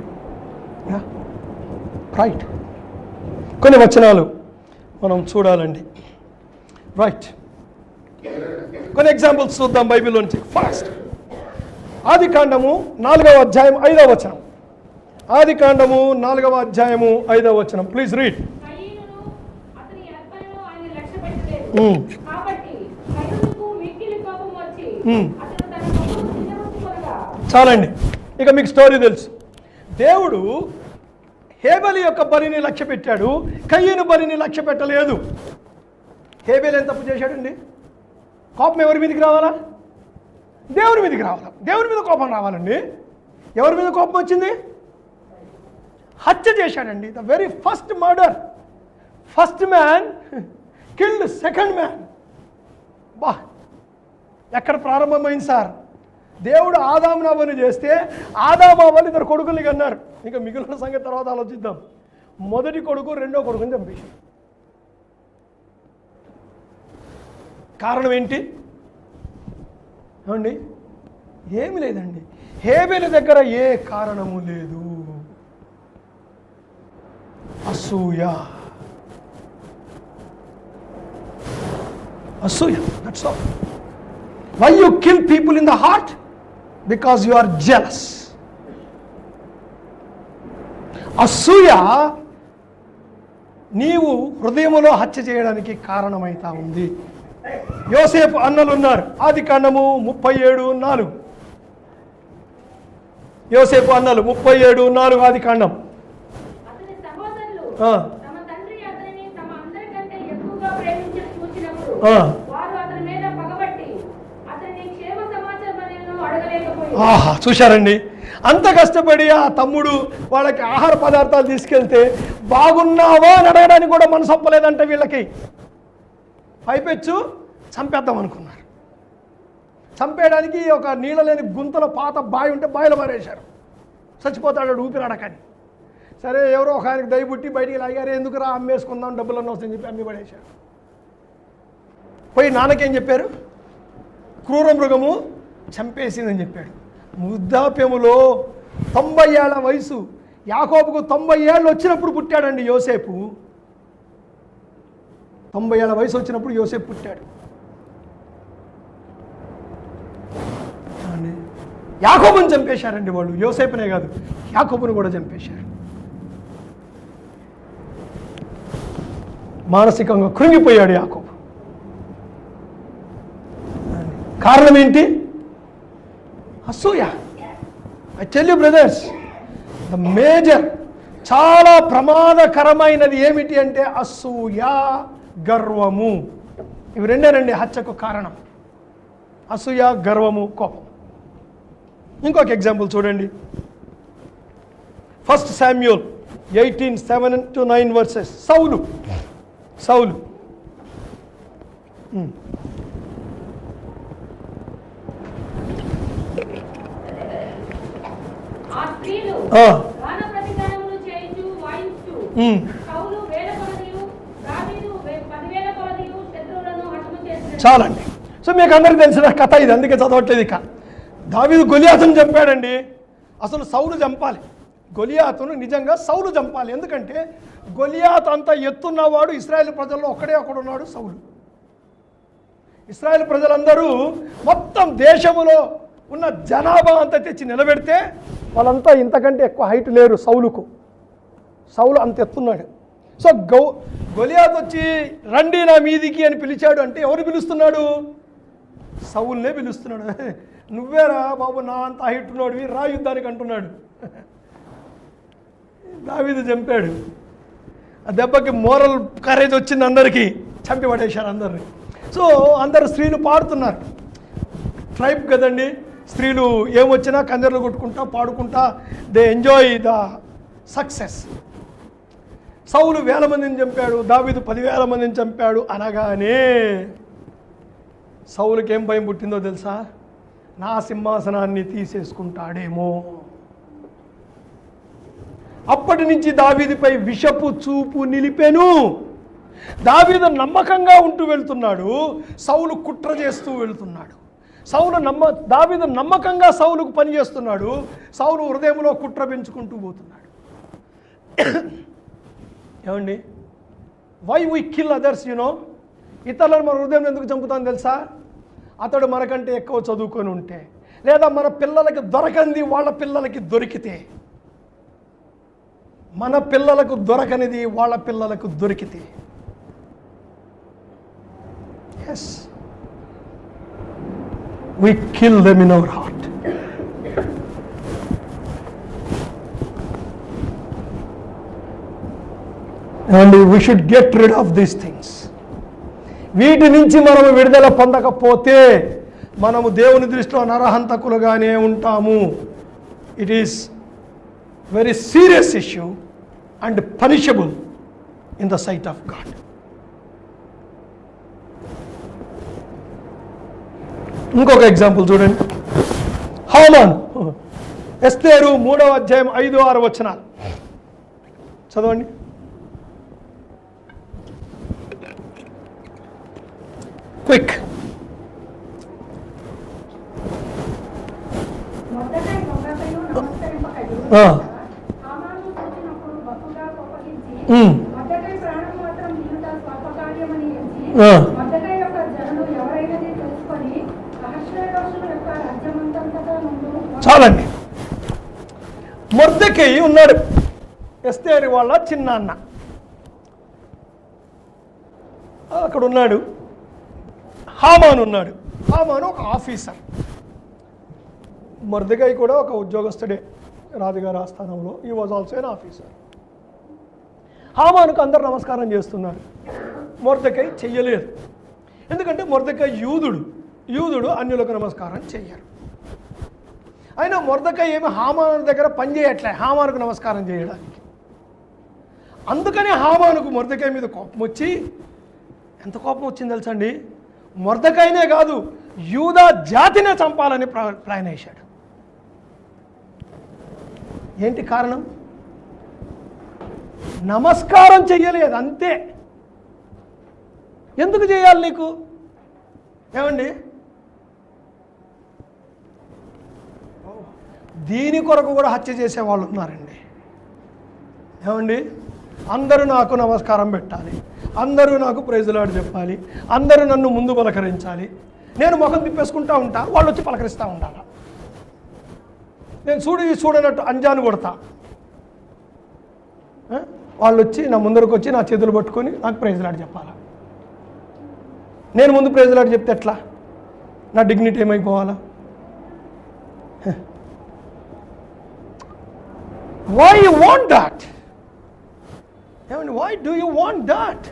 రైట్. కొన్ని వచనాలు మనం చూడాలండి. రైట్, కొన్ని ఎగ్జాంపుల్స్ చూద్దాం బైబిల్లోంచి. ఫస్ట్, ఆదికాండము 4వ అధ్యాయం 5వ వచనం. ఆదికాండము 4వ అధ్యాయము 5వ వచనం. Please read. చాలండి, ఇక మీకు స్టోరీ తెలుసు. దేవుడు హేబెలు యొక్క బలిని లక్ష్య పెట్టాడు, కయ్యను బలిని లక్ష్య పెట్టలేదు. హేబెలు ఏం తప్పు చేశాడండి? కోపం ఎవరి మీదకి రావాలా? దేవుని మీదకి రావాలా? దేవుని మీద కోపం రావాలండి. ఎవరి మీద కోపం వచ్చింది? హత్య చేశాడండి. The very first murder. First man killed second man. బా, ఎక్కడ ప్రారంభమైంది సార్? దేవుడు ఆదామును అవ్వను చేస్తే ఆదాము అవ్వని 2 కొడుకుల్ని కన్నారు. ఇంకా మిగిలిన సంగతి తర్వాత ఆలోచిద్దాం. మొదటి కొడుకు రెండో కొడుకుని చంపేశాడు. కారణం ఏంటి? ఏమండి, ఏమి లేదండి. హేబెలు దగ్గర ఏ కారణము లేదు. అసూయ. అసూయ, that's all. Why you kill people in the heart? Because you are jealous. అసూయ నీవు హృదయములో హత్య చేయడానికి కారణమైతా ఉంది. యోసేపు అన్నలు ఉన్నారు. ఆదికాండము 37:4. యోసేపు అన్నలు 37:4 ఆదికాండం. ఆహా, చూశారండి, అంత కష్టపడి ఆ తమ్ముడు వాళ్ళకి ఆహార పదార్థాలు తీసుకెళ్తే బాగున్నావా అని అడగడానికి కూడా మనసు ఒప్పలేదంటే వీళ్ళకి. పైపెచ్చు చంపేద్దాం అనుకున్నారు. చంపేయడానికి ఒక నీళ్ళ లేని గుంతలో పాత బావి ఉంటే బావిలో పారేశారు. చచ్చిపోతాడు ఊపిరాడకని. సరే, ఎవరో ఒక ఆయనకి దయబుట్టి బయటికి లాగారు. ఎందుకు రా, అమ్మేసుకుందాం, డబ్బులన్నీ వస్తాయని చెప్పి అమ్మి పడేశారు. పోయి నాన్నకేం చెప్పారు? క్రూర మృగము చంపేసిందని చెప్పాడు. వృద్ధాప్యములో 90 ఏళ్ల వయసు. యాకోబుకు 90 ఏళ్ళు వచ్చినప్పుడు పుట్టాడండి యోసేపు. 90 ఏళ్ల వయసు వచ్చినప్పుడు యోసేపు పుట్టాడు. యాకోబుని చంపేశారండి వాళ్ళు. యోసేపునే కాదు, యాకోబుని కూడా చంపేశారు. మానసికంగా కృంగిపోయాడు యాకోబు. కారణం ఏంటి? అసూయ. I tell you brothers, the major చాలా ప్రమాదకరమైనది ఏమిటి అంటే అసూయ, గర్వము. ఇవి రెండేనండి హత్యకు కారణం. అసూయ, గర్వము, కోపం. ఇంకొక ఎగ్జాంపుల్ చూడండి. 1 Samuel 18:7-9 వర్సెస్. సౌలు ఆ స్త్రీలు గాన ప్రతిగానములు చేయుచు వాయించుచు సౌలు వేల కొలదియు దావీదు 10,000 కొలదియు శత్రువులను హతము చేసిరి. చాలండి. సో మీకు అందరికీ తెలిసిన కథ ఇది, అందుకే చదవట్లేదు. ఇక దావీదు గొలియాతును చంపాడండి. అసలు సౌలు చంపాలి, గొలియాతును నిజంగా సౌలు చంపాలి. ఎందుకంటే గొలియాతు అంత ఎత్తున్నవాడు ఇశ్రాయేల్ ప్రజల్లో ఒకడున్నాడు, సౌలు. ఇశ్రాయేల్ ప్రజలందరూ మొత్తం దేశములో ఉన్న జనాభా అంతా తెచ్చి నిలబెడితే వాళ్ళంతా ఇంతకంటే ఎక్కువ హైట్ లేరు సౌలుకు. సౌలు అంత ఎత్తున్నాడు. సో గొలియాతు వచ్చి రండి నా మీదికి అని పిలిచాడు అంటే ఎవరు పిలుస్తున్నాడు? సౌలునే పిలుస్తున్నాడు. నువ్వేరా బాబు, నా అంత హైట్ ఉన్నాడు, రా యుద్ధానికి అంటున్నాడు. దావీదు చంపాడు. ఆ దెబ్బకి మోరల్ కరేజ్ వచ్చింది, అందరికీ చంపి పడేశారు అందరినీ. సో అందరు స్త్రీలు పాడుతున్నారు. ట్రైబ్ కదండి, స్త్రీలు ఏమొచ్చినా కంజర్లు కొట్టుకుంటా పాడుకుంటా దే ఎంజాయ్ ద సక్సెస్. సౌలు 1,000 మందిని చంపాడు, దావీదు 10,000 మందిని చంపాడు అనగానే సౌలుకి ఏం భయం పుట్టిందో తెలుసా? నా సింహాసనాన్ని తీసేసుకుంటాడేమో. అప్పటి నుంచి దావీదుపై విషపు చూపు నిలిపెను. దావీదు నమ్మకంగా ఉంటూ వెళ్తున్నాడు, సౌలు కుట్ర చేస్తూ వెళ్తున్నాడు. దావీదు నమ్మకంగా సౌలుకు పనిచేస్తున్నాడు, సౌలు హృదయంలో కుట్ర పెంచుకుంటూ పోతున్నాడు. ఏమండి, వై వీ కిల్ అదర్స్? ఇతరులను మన హృదయం ఎందుకు చంపుతాను తెలుసా? అతడు మనకంటే ఎక్కువ చదువుకొని ఉంటే, లేదా మన పిల్లలకి దొరకంది వాళ్ళ పిల్లలకి దొరికితే, మన పిల్లలకు దొరకనిది వాళ్ళ పిల్లలకు దొరికితే. Yes, we kill them in our heart. And we should get rid of these things. వీటి నుంచి మనము విడుదల పొందకపోతే మనము దేవుని దృష్టిలో నరహంతకులుగానే ఉంటాము. It is very serious issue and punishable in the sight of God. ఇంకొక ఎగ్జాంపుల్ చూడండి. హామాన్, ఎస్తేరు 3వ అధ్యాయం 5-6 వచనాలు చదవండి. క్విక్. మొర్దెకై మొర్దెకైను నమస్కరింపకయు హామాను చూచినప్పుడు బహుగా కోపగించి మొర్దెకై ప్రాణం మాత్రం నిలుట స్వల్పకార్యమని ఎంచి మొర్దెకై యొక్క జనులు ఎవరైనది తెలుసుకొని అహష్వేరోషుల యొక్క రాజ్యమంతటా నుండి. చాలండి. మొర్దెకై ఉన్నాడు, ఎస్తేరు వాళ్ళ చిన్నాన్న అక్కడ ఉన్నాడు. హామాను ఉన్నాడు. హామాను ఒక ఆఫీసర్, మొర్దెకై కూడా ఒక ఉద్యోగస్తుడే రాజుగారి ఆస్థానంలో. ఈ వాజ్ ఆల్సో ఎన్ ఆఫీసర్. హామానుకు అందరు నమస్కారం చేస్తున్నారు, మొర్దెకై చెయ్యలేదు. ఎందుకంటే మొర్దెకై యూదుడు అన్యులకు నమస్కారం చెయ్యరు. అయినా మొర్దెకై ఏమి హామాను దగ్గర పని చేయట్లే హామానుకు నమస్కారం చేయడానికి. అందుకనే హామానుకు మొర్దెకై మీద కోపం వచ్చి, ఎంత కోపం వచ్చింది తెలుసా అండి? మొర్దెకైనే కాదు, యూదా జాతినే చంపాలని ప్లాన్ వేశాడు. ఏంటి కారణం? నమస్కారం చెయ్యలేదు, అంతే. ఎందుకు చేయాలి నీకు? ఏమండి, దీని కొరకు కూడా హత్య చేసే వాళ్ళు ఉన్నారండి. ఏమండి, అందరూ నాకు నమస్కారం పెట్టాలి, అందరూ నాకు ప్రైజులాడు చెప్పాలి, అందరూ నన్ను ముందు పలకరించాలి, నేను ముఖం తిప్పేసుకుంటా ఉంటా, వాళ్ళు వచ్చి పలకరిస్తూ ఉండాలి. నేను చూడనట్టు అంజాను కొడతా, వాళ్ళు వచ్చి నా ముందరకు వచ్చి నా చేతులు పట్టుకొని నాకు ప్రైజులాడు చెప్పాలా. నేను ముందు ప్రైజులాడు చెప్తే ఎట్లా? నా డిగ్నిటీ ఏమైపోవాలా? Why you want that? ఏమండి, why do you want that?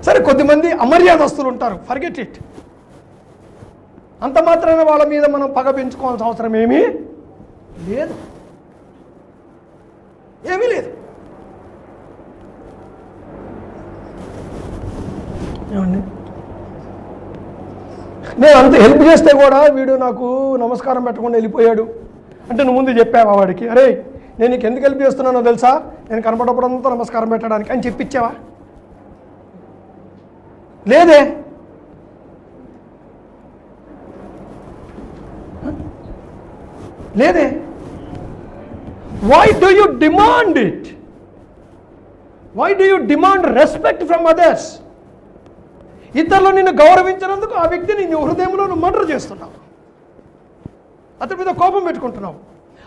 సరే, కొద్దిమంది అమర్యాదస్తులు ఉంటారు, ఫర్గెట్ ఇట్. అంత మాత్రాన వాళ్ళ మీద మనం పగ పెంచుకోవాల్సిన అవసరం ఏమీ లేదు, ఏమీ లేదు. ఏమండి, నేను అంత హెల్ప్ చేస్తే కూడా వీడు నాకు నమస్కారం పెట్టకుండా వెళ్ళిపోయాడు అంటే నువ్వు ముందు చెప్పావా వాడికి, అరే నేను నీకు ఎందుకు హెల్ప్ చేస్తున్నానో తెలుసా, నేను కనపడప్పుడంతా నమస్కారం పెట్టడానికి అని చెప్పించావా? లేదే. లేదే. Why do you demand it? Why do you demand respect from others? ఇతరులు నిన్ను గౌరవించినందుకు ఆ వ్యక్తిని నీ హృదయంలో నువ్వు మర్డర్ చేస్తున్నావు, అతని మీద కోపం పెట్టుకుంటున్నావు.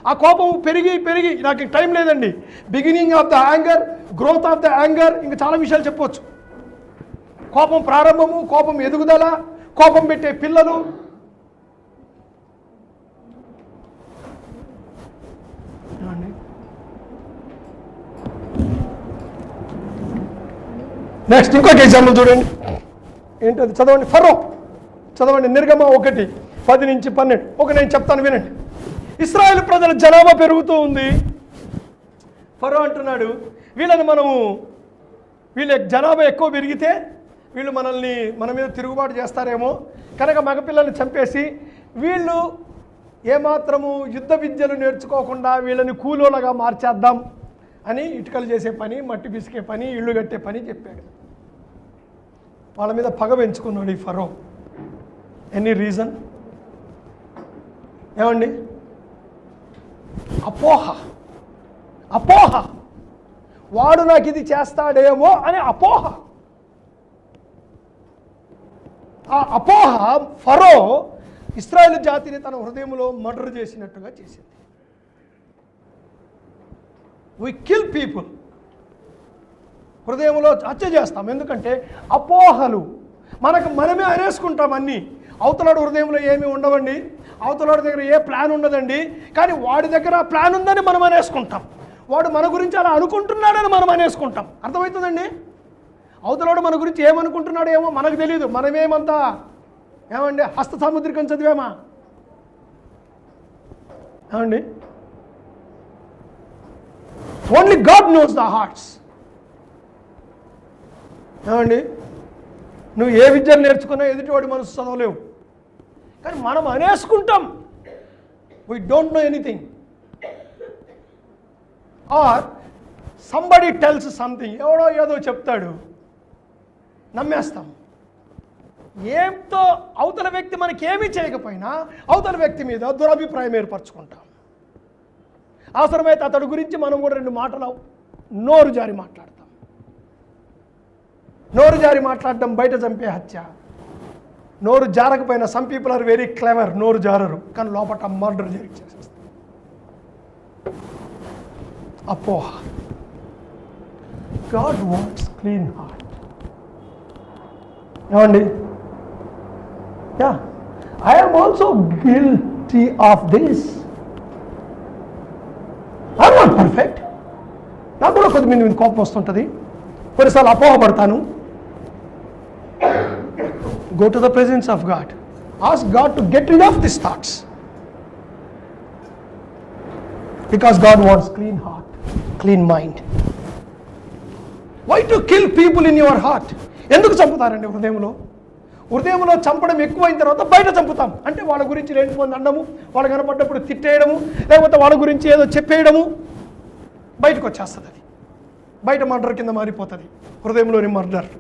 ఆ కోపం పెరిగి పెరిగి నాకు టైం లేదండి, beginning of the anger, growth of the anger, ఇంకా చాలా విషయాలు చెప్పవచ్చు. కోపం ప్రారంభము, కోపం ఎదుగుదల, కోపం పెట్టే పిల్లలు. నెక్స్ట్ ఇంకొక ఎగ్జాంపుల్ చూడండి, ఏంటది చదవండి. ఫరో చదవండి, నిర్గమ 1:10-12. నేను చెప్తాను వినండి. ఇశ్రాయేలు ప్రజల జనాభా పెరుగుతూ ఉంది. ఫరో అంటున్నాడు, వీళ్ళ జనాభా ఎక్కువ పెరిగితే వీళ్ళు మన మీద తిరుగుబాటు చేస్తారేమో, కనుక మగపిల్లల్ని చంపేసి వీళ్ళు ఏమాత్రము యుద్ధ విద్యలు నేర్చుకోకుండా వీళ్ళని కూలోలుగా మార్చేద్దాం అని ఇటుకలు చేసే పని, మట్టి పిసికే పని, ఇళ్ళు కట్టే పని చెప్పాడు. వాళ్ళ మీద పగ పెంచుకున్నాడు ఈ ఫరో. Any reason? ఏమండి, అపోహ. వాడు నాకు ఇది చేస్తాడేమో అని అపోహ. ఆ అపోహ ఫరో ఇశ్రాయేలు జాతిని తన హృదయంలో మర్డర్ చేసినట్టుగా చేసింది. we kill people, హృదయంలో హత్య చేస్తాం. ఎందుకంటే అపోహలు, మనమే అనేసుకుంటాం అన్నీ. అవతలాడు హృదయంలో ఏమీ ఉండవండి, అవతలాడి దగ్గర ఏ ప్లాన్ ఉండదండి, కానీ వాడి దగ్గర ఆ ప్లాన్ ఉందని మనం అనేసుకుంటాం. వాడు మన గురించి అలా అనుకుంటున్నాడని మనం అనేసుకుంటాం. అర్థమవుతుందండి? అవతలాడు మన గురించి ఏమనుకుంటున్నాడో ఏమో మనకు తెలియదు. మనమేమంతా ఏమండి హస్త సాముద్రికం చదివామా? ఏమండి, only God knows the hearts. ఏమండి, నువ్వు ఏ విద్యను నేర్చుకున్నా ఎదుటివాడి మనసు చదవలేవు, కానీ మనం అనేసుకుంటాం we don't know anything. Or somebody tells something, ఎవడో ఏదో చెప్తాడు, నమ్మేస్తాం. ఏంతో అవతల వ్యక్తి మనకి ఏమీ చేయకపోయినా అవతల వ్యక్తి మీద దురభిప్రాయం ఏర్పరచుకుంటాం. అవసరమైతే అతడి గురించి మనం కూడా 2 మాటలు నోరు జారి మాట్లాడతాం. నోరు జారి మాట్లాడడం బయట చంపే హత్య. నోరు జారకపోయినా some people are very clever, నోరు జారరు, కానీ లోపల మర్డర్ చేసేస్తారు. అపోహ. God wants clean heart. ఏమండి, I am also guilty of this. I'm not perfect. నాకు కూడా కొద్దిమంది కోపం వస్తుంటుంది, కొన్నిసార్లు అపోహపడతాను. Go to the presence of God. Ask God to get rid of these thoughts. Because God wants clean heart, clean mind. Why to kill people in your heart? ఎందుకు చంపుతారండి హృదయంలో చంపడం ఎక్కువైన తర్వాత బయట చంపుతాం. అంటే వాళ్ళ గురించి 2 మంది అనడము, వాళ్ళు కనపడ్డప్పుడు తిట్టేయడము, లేకపోతే వాళ్ళ గురించి ఏదో చెప్పేయడము, బయటకు వచ్చేస్తుంది. అది బయట మర్డర్ కింద మారిపోతుంది, హృదయంలోని murder.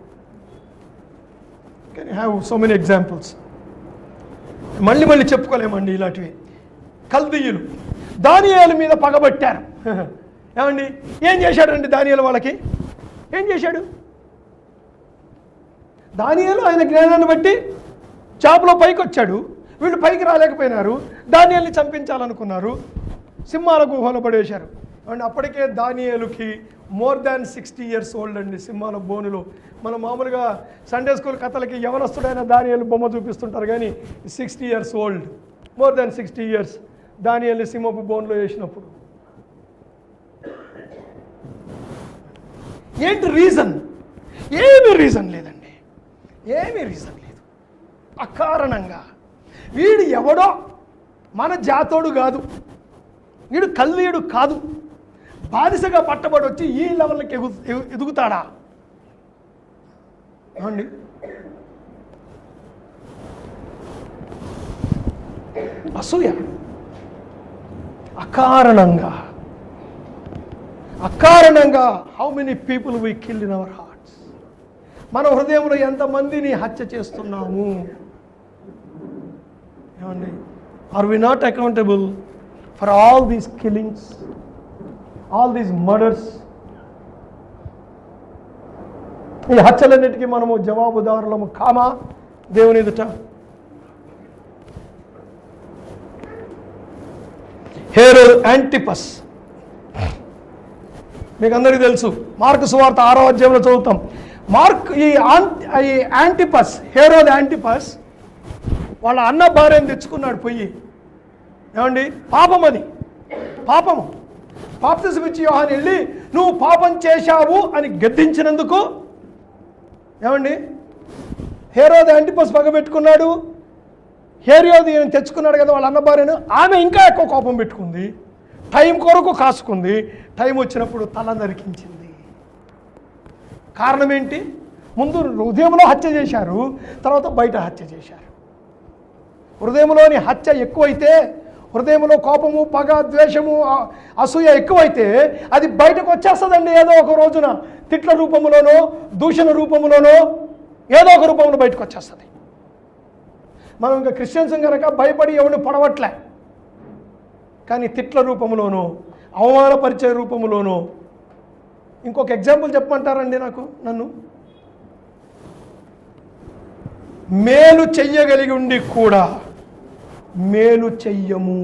Can you have so many examples. మళ్ళీ చెప్పుకోలేమండి ఇలాంటివి. కల్దీయులు దానియేలు మీద పగబట్టారు. ఏమండి, ఏం చేశాడండి దానియేలు వాళ్ళకి? ఏం చేశాడు? దానియేలు ఆయన జ్ఞానాన్ని బట్టి చాపలో పైకి వచ్చాడు, వీళ్ళు పైకి రాలేకపోయినారు, దానియేలుని చంపించాలనుకున్నారు, సింహాల గుహలో పడేశారు. అండ్ అప్పటికే దానియేలుకి మోర్ దాన్ 60 years ఓల్డ్ అండి. సింహాల బోనులో మనం మామూలుగా సండే స్కూల్ కథలకి యవనస్తుడైన దానియేలు బొమ్మ చూపిస్తుంటారు, కానీ 60 years old, more than 60 years దానియేలుని సింహపు బోన్లో వేసినప్పుడు ఏంటి రీజన్? ఏమీ రీజన్ లేదండి, ఏమీ రీజన్ లేదు. అకారణంగా వీడు ఎవడో మన జాతోడు కాదు, వీడు కల్దీయుడు కాదు, బానిసగా పట్టబడి వచ్చి ఈ లెవెల్కి ఎదుగుతాడా అండి? అసూయ అకారణంగా how many people we kill in our hearts. మన హృదయంలో ఎంతమందిని హత్య చేస్తున్నాము ఏమండి? Are we not accountable for all these killings, all these murders? ఈ హత్యలన్నిటికీ మనము జవాబుదారులము కామా దేవుని ఎదుట? హేరోదు యాంటిపస్ మీకు అందరికీ తెలుసు. మార్కు సువార్త 6వ అధ్యాయంలో చదువుతాం. ఈ యాంటిపస్, హేరోదు యాంటిపస్ వాళ్ళ అన్న భార్యను తెచ్చుకున్నాడు పోయి. ఏమండి? పాపం, అది పాపము. బాప్తిసం ఇచ్చి యోహాను వెళ్ళి నువ్వు పాపం చేశావు అని గద్దించినందుకు ఏమండి హేరోదు యాంటిపస్ పగబెట్టుకున్నాడు. హేరోదు ఈయన తెచ్చుకున్నాడు కదా వాళ్ళ అన్న భార్యను, ఆమె ఇంకా ఎక్కువ కోపం పెట్టుకుంది, టైం కొరకు కాసుకుంది. టైం వచ్చినప్పుడు తల నరికించింది. కారణం ఏంటి? ముందు హృదయంలో హత్య చేశారు, తర్వాత బయట హత్య చేశారు. హృదయంలోని హత్య ఎక్కువైతే, హృదయంలో కోపము, పగ, ద్వేషము, అసూయ ఎక్కువైతే అది బయటకు వచ్చేస్తుందండి. ఏదో ఒక రోజున తిట్ల రూపంలోనో, దూషణ రూపంలోనో, ఏదో ఒక రూపంలో బయటకు వచ్చేస్తుంది. మనం ఇంకా క్రిస్టియన్స్ కనుక భయపడి ఎవరిని పొడవట్లే, కానీ తిట్ల రూపంలోనో, అవమానపరిచే రూపంలోనో. ఇంకొక ఎగ్జాంపుల్ చెప్పమంటారండి నన్ను? మేలు చెయ్యగలిగి ఉండి కూడా మేలు చెయ్యము.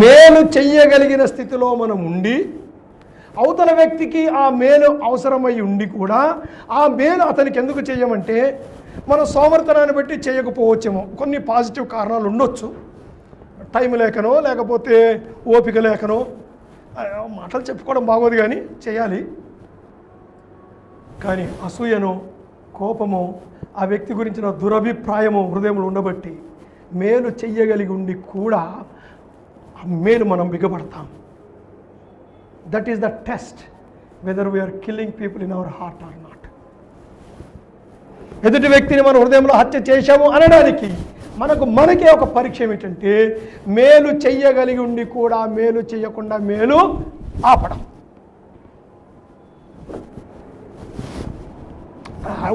మేలు చెయ్యగలిగిన స్థితిలో మనం ఉండి, అవతల వ్యక్తికి ఆ మేలు అవసరమై ఉండి కూడా ఆ మేలు అతనికి ఎందుకు చెయ్యమంటే మన సోమర్థనాన్ని బట్టి చేయకపోవచ్చేమో. కొన్ని పాజిటివ్ కారణాలు ఉండొచ్చు, టైం లేకనో, లేకపోతే ఓపిక లేకనో. మాటలు చెప్పుకోవడం బాగోదు కానీ చేయాలి. కానీ అసూయనో, కోపమో, ఆ వ్యక్తి గురించిన దురభిప్రాయము హృదయంలో ఉండబట్టి మేలు చెయ్యగలిగి ఉండి కూడా ఆ మేలు మనం బిగపడతాం. That is the test whether we are killing people in our heart or not. ఎదుటి వ్యక్తిని మన హృదయంలో హత్య చేశాము అనడానికి మనకే ఒక పరీక్ష ఏమిటంటే మేలు చెయ్యగలిగి ఉండి కూడా మేలు చెయ్యకుండా మేలు ఆపడం.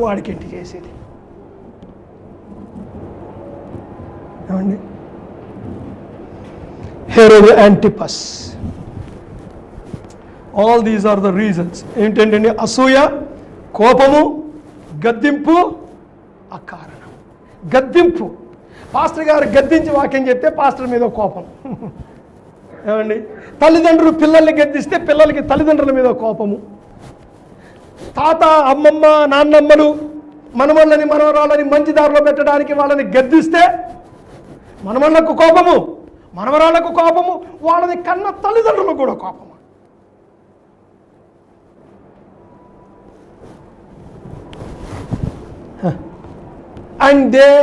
వాడికి ఏంటి చేసేది? ఏమండి? హేరోదు Antipas. All these are the reasons. ఏంటంటే అసూయ, కోపము, గద్దింపు, అకారణం. గద్దింపు, పాస్టర్ గారు గద్దించి వాక్యం చెప్తే పాస్టర్ మీద కోపం. ఏమండి? తల్లిదండ్రులు పిల్లల్ని గద్దిస్తే పిల్లలకి తల్లిదండ్రుల మీద కోపము. తాత, అమ్మమ్మ, నాన్నమ్మలు మనవళ్ళని, మనవరాళ్ళని మంచి దారిలో పెట్టడానికి వాళ్ళని గద్దిస్తే మనవళ్ళకు కోపము, మనవరాళ్లకు కోపము, వాళ్ళని కన్న తల్లిదండ్రులకు కూడా కోపము. And they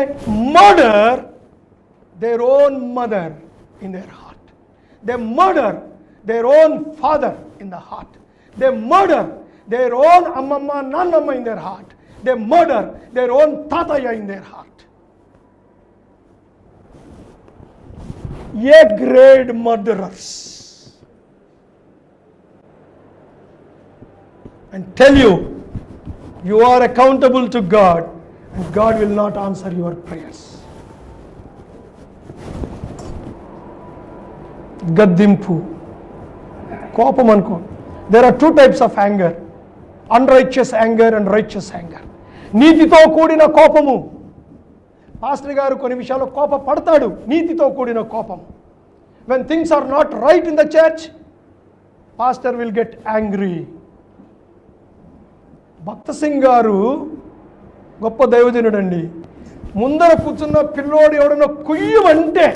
murder their own mother in their heart. They murder their own father in the heart. They murder their own ammamma, nannamma in their heart. They murder their own tataya in their heart. A-grade murderers. And tell you, you are accountable to God. And God will not answer your prayers. గద్దింపు, కోపం అనుకో. There are two types of anger. Unrighteous anger and righteous anger. నీతితో కూడిన కోపము. పాస్టర్ గారు కొన్ని విషయాల్లో కోప పడతాడు, నీతితో కూడిన కోపం. When things are not right in the church, pastor will get angry. భక్త సింగ్ గారు గొప్ప దైవజనుడండి. ముందర కూర్చున్న పిల్లోడు ఎవడన్నా కుయ్యమంటే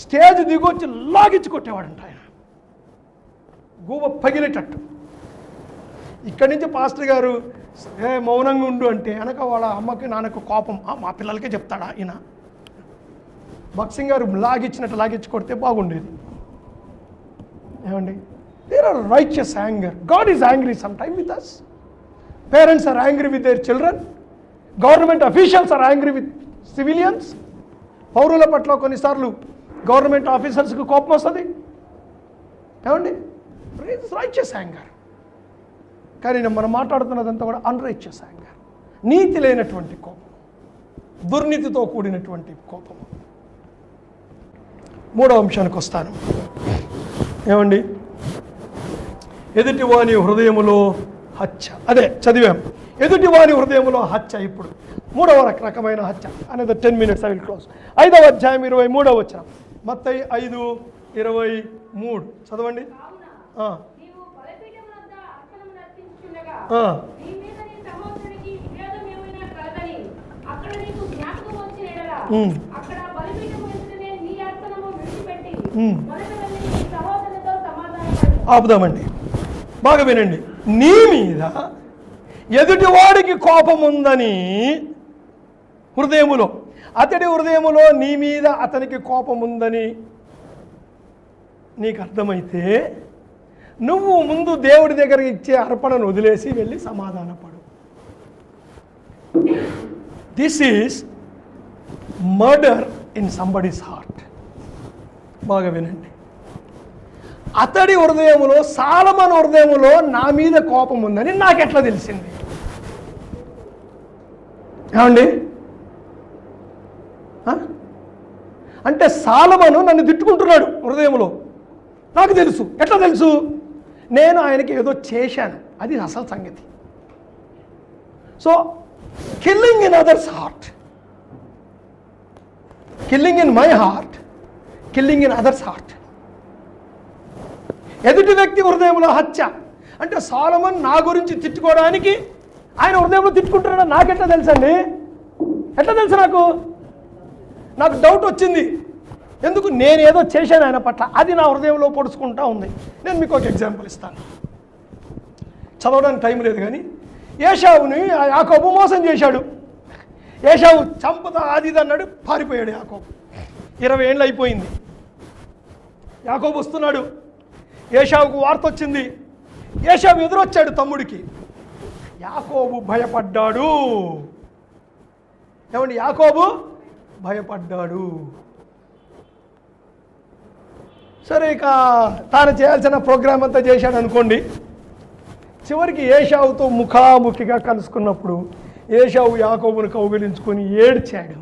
స్టేజ్ దిగొచ్చి లాగించి కొట్టేవాడంట ఆయన, గూబ పగిలేటట్టు. ఇక్కడి నుంచి పాస్టర్ గారు మౌనంగా ఉండు అంటే వెనక వాళ్ళ అమ్మకి నాన్నకు కోపం, మా పిల్లలకే చెప్తాడా ఈయన. బాక్సింగ్ గారు లాగించి కొడితే బాగుండేది. ఏమండి, there are righteous anger. God is angry some time with us. Parents are angry with their children. Government officials are angry with civilians. పౌరుల పట్ల కొన్నిసార్లు గవర్నమెంట్ ఆఫీసర్స్కి కోపం వస్తుంది. ఏమండి, రైచియస్ యాంగర్. కానీ మనం మాట్లాడుతున్నదంతా కూడా అన్రైచియస్ యాంగర్, నీతి లేనటువంటి కోపం, దుర్నీతితో కూడినటువంటి కోపము. మూడవ అంశానికి వస్తాను. ఏమండి, ఎదుటివాని హృదయములో హత్య. అదే చదివాం, ఎదుటివాని హృదయములో హత్య. ఇప్పుడు మూడవ రకమైన హత్య అనేది 10 minutes ఐ విల్ క్లోజ్. 5వ అధ్యాయం 23వ వచనం, మత్తయి 5:23 చదవండి. ఆపుదామండి, బాగా వినండి. నీ మీద ఎదుటివాడికి కోపం ఉందని హృదయములో, అతడి హృదయములో నీ మీద అతనికి కోపం ఉందని నీకు అర్థమైతే నువ్వు ముందు దేవుడి దగ్గర ఇచ్చే అర్పణను వదిలేసి వెళ్ళి సమాధానపడు. This is murder in somebody's heart. బాగా వినండి. అతడి హృదయములో, సాలమోను హృదయములో నా మీద కోపం ఉందని నాకెట్లా తెలిసింది? ఏమండి, అంటే సాలమోను నన్ను తిట్టుకుంటున్నాడు హృదయంలో, నాకు తెలుసు. ఎట్లా తెలుసు? నేను ఆయనకి ఏదో చేశాను, అది అసలు సంగతి. So killing in others heart, killing in my heart, killing in others heart. ఎదుటి వ్యక్తి హృదయంలో హత్య అంటే సొలొమోను నా గురించి తిట్టుకోవడానికి ఆయన హృదయంలో తిట్టుకుంటున్నాడు. నాకెట్లా తెలుసండి? ఎట్లా తెలుసు? నాకు డౌట్ వచ్చింది. ఎందుకు? నేను ఏదో చేశాను ఆయన పట్ల, అది నా హృదయంలో పొడుచుకుంటా ఉంది. నేను మీకు ఒక ఎగ్జాంపుల్ ఇస్తాను, చదవడానికి టైం లేదు కానీ. ఏశావుని యాకోబు మోసం చేశాడు. ఏశావు చంపుతా అది ఇది అన్నాడు, పారిపోయాడు యాకోబు. 20 ఏళ్ళు అయిపోయింది. యాకోబు వస్తున్నాడు, ఏశావుకు వార్త వచ్చింది. ఏశావు ఎదురొచ్చాడు తమ్ముడికి. యాకోబు భయపడ్డాడు. ఏమండి, యాకోబు భయపడ్డాడు. సరే, ఇక తాను చేయాల్సిన ప్రోగ్రామ్ అంతా చేశాడు అనుకోండి. చివరికి ఏశావుతో ముఖాముఖిగా కలుసుకున్నప్పుడు ఏశావు యాకోబును కౌగిలించుకొని ఏడ్చాడు.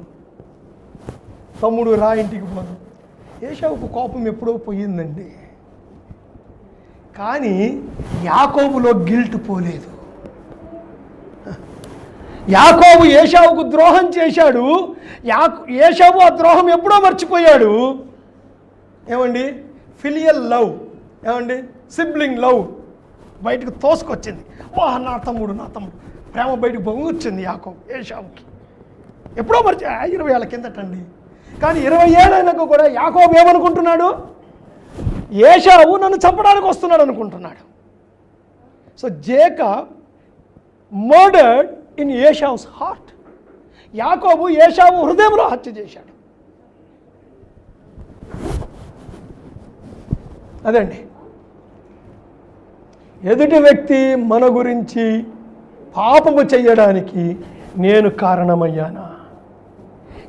తమ్ముడు రా ఇంటికి పోదు. ఏశావుకు కోపం ఎప్పుడో పోయిందండి, కానీ యాకోబులో గిల్ట్ పోలేదు. యాకోబు ఏశావుకు ద్రోహం చేశాడు. ఏశావు ఆ ద్రోహం ఎప్పుడో మర్చిపోయాడు. ఏమండి, ఫిలియల్ లవ్, ఏమండి సిబ్లింగ్ లవ్ బయటకు తోసుకొచ్చింది. నా తమ్ముడు ప్రేమ బయటకు పొంగొచ్చింది యాకోబు ఏశావుకి. ఎప్పుడో 20 ఏళ్ళ కిందటండి. కానీ 20 ఏళ్ళైనాక కూడా యాకోబు ఏమనుకుంటున్నాడు? ఏశావు నన్ను చంపడానికి వస్తున్నాడు అనుకుంటున్నాడు. So Jacob murdered in Esau's heart. యాకోబు ఏశావు హృదయంలో హత్య చేశాడు. అదండి, ఎదుటి వ్యక్తి మన గురించి పాపము చెయ్యడానికి నేను కారణమయ్యానా?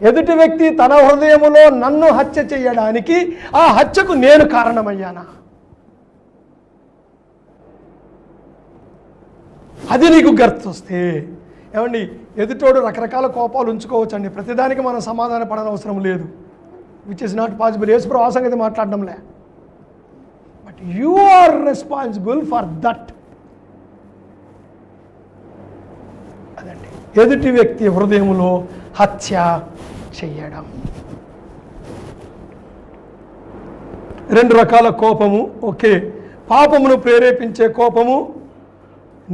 ఎదుటి వ్యక్తి తన హృదయములో నన్ను హత్య చేయడానికి ఆ హత్యకు నేను కారణమయ్యానా? అది నీకు గుర్తొస్తే, ఏమండి, ఎదుటోడు రకరకాల కోపాలు ఉంచుకోవచ్చండి. ప్రతిదానికి మనం సమాధాన పడనవసరం లేదు. Which is not possible. యేసుప్రభు ఆ సంగతి మాట్లాడడంలే. But you are responsible for that. అదండి, ఎదుటి వ్యక్తి హృదయములో హత్య చెయ్యడం. 2 రకాల కోపము. ఓకే, పాపమును ప్రేరేపించే కోపము,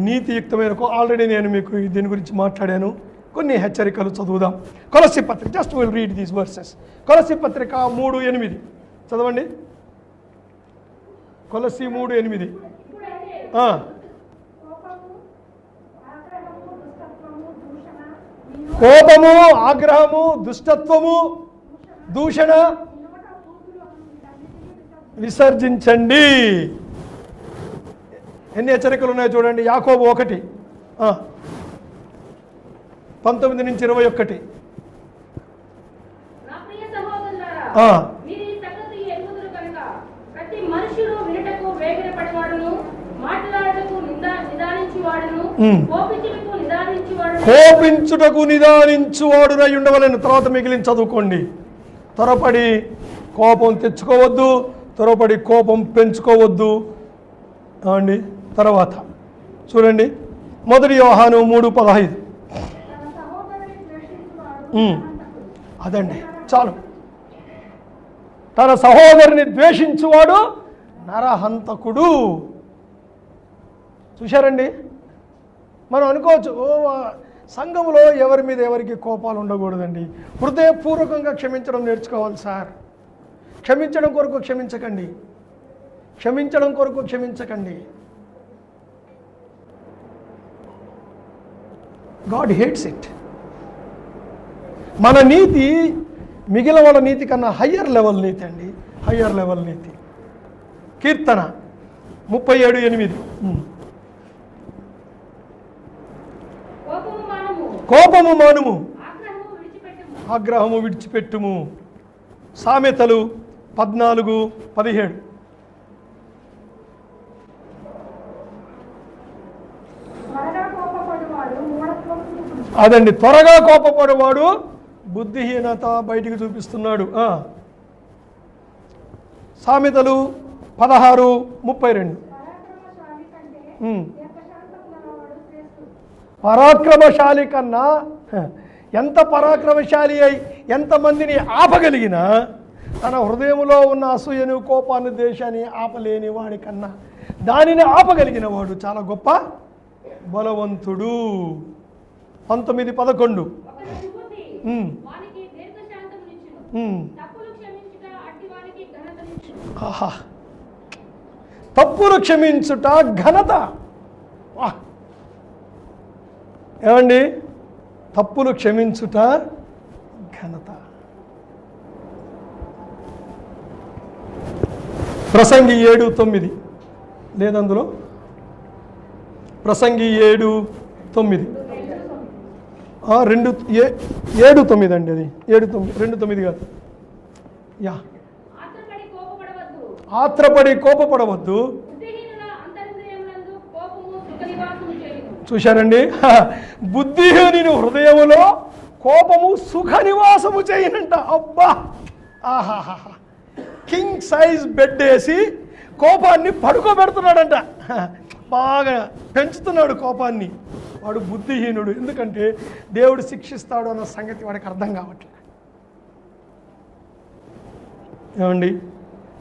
నీతియుక్తమైన ఆల్రెడీ నేను మీకు దీని గురించి మాట్లాడాను. కొన్ని హెచ్చరికలు చదువుదాం. కొలస్సీ పత్రిక, just will read these verses. కొలస్సీ పత్రిక 3:8. చదవండి. కొలస్సీ 3:8. ఇప్పుడైతే ఆ, కోపము, ఆగ్రహము, దుష్టత్వము, దూషణ, కోపము, ఆగ్రహము, దుష్టత్వము, దూషణ నోట ఊపిరి అను వీటన్నిటిని విసర్జించండి. ఎన్ని హెచ్చరికలు ఉన్నాయో చూడండి. యాకోబు 1, 19-21. నా ప్రియ సహోదరులారా, ఆ. మీరు ఈ సంగతి ఎరుగుదురు కనుక ప్రతి మనుషుడు వినుటకు వేగిరపడివాడును, మాట్లాడుటకు నిదానించువాడును, ఉమ్. కోపించుటకు నిదానించువాడునై ఉండవలెను. తర్వాత మిగిలిన చదువుకోండి. త్వరపడి కోపం తెచ్చుకోవద్దు, త్వరపడి కోపం పెంచుకోవద్దు అండి. తర్వాత చూడండి, 1 యోహాను 3:15. తన సహోదరుని ద్వేషించువాడు ఉమ్. హంతకుడు. అదండి, చాలు. తన సహోదరుని ద్వేషించువాడు నరహంతకుడు. చూశారండి? మనం అనుకోవచ్చు, సంఘంలో ఎవరి మీద ఎవరికి కోపాలు ఉండకూడదండి. హృదయపూర్వకంగా క్షమించడం నేర్చుకోవాలి సార్. క్షమించడం కొరకు క్షమించకండి, క్షమించడం కొరకు క్షమించకండి. God hates it. మన నీతి మిగిలిన వాళ్ళ నీతి కన్నా హయ్యర్ లెవెల్ నీతి అండి, హయ్యర్ లెవెల్ నీతి. కీర్తన 37:8. కోపము మానుము, ఆగ్రహము విడిచిపెట్టుము. సామెతలు 14:17. త్వరగా కోపపడువాడు మూఢత్వము చూపును. అదండి, త్వరగా కోపపడేవాడు బుద్ధిహీనత బయటికి చూపిస్తున్నాడు. సామెతలు 16:32. పరాక్రమశాలి కంటే ఉమ్. దీర్ఘశాంతము గలవాడు శ్రేష్ఠుడు. పరాక్రమశాలి కన్నా ఎంత పరాక్రమశాలి అయి ఎంతమందిని ఆపగలిగినా తన హృదయంలో ఉన్న అసూయను, కోపాన్ని, దేశాన్ని ఆపలేని వాడి కన్నా దానిని ఆపగలిగిన వాడు చాలా గొప్ప బలవంతుడు. 19:11. ఆహా, తప్పులు క్షమించుట ఘనత. వాహ్! ఏమండి, తప్పులు క్షమించుట ఘనత. ప్రసంగి 7:9. లేదందులో ప్రసంగి 7:9. 7:9 అండి. అది 7:9, 2:9 కాదు. యా, ఆత్రపడి కోపపడవద్దు. చూశారండి, బుద్ధిహీనుని హృదయములో కోపము సుఖ నివాసము చేయనంట. అబ్బా, ఆహాహా, కింగ్ సైజ్ బెడ్ వేసి కోపాన్ని పడుకోబెడుతున్నాడంట. బాగా పెంచుతున్నాడు కోపాన్ని. వాడు బుద్ధిహీనుడు. ఎందుకంటే దేవుడు శిక్షిస్తాడు అన్న సంగతి వాడికి అర్థం కావట్లేదు. ఏమండి,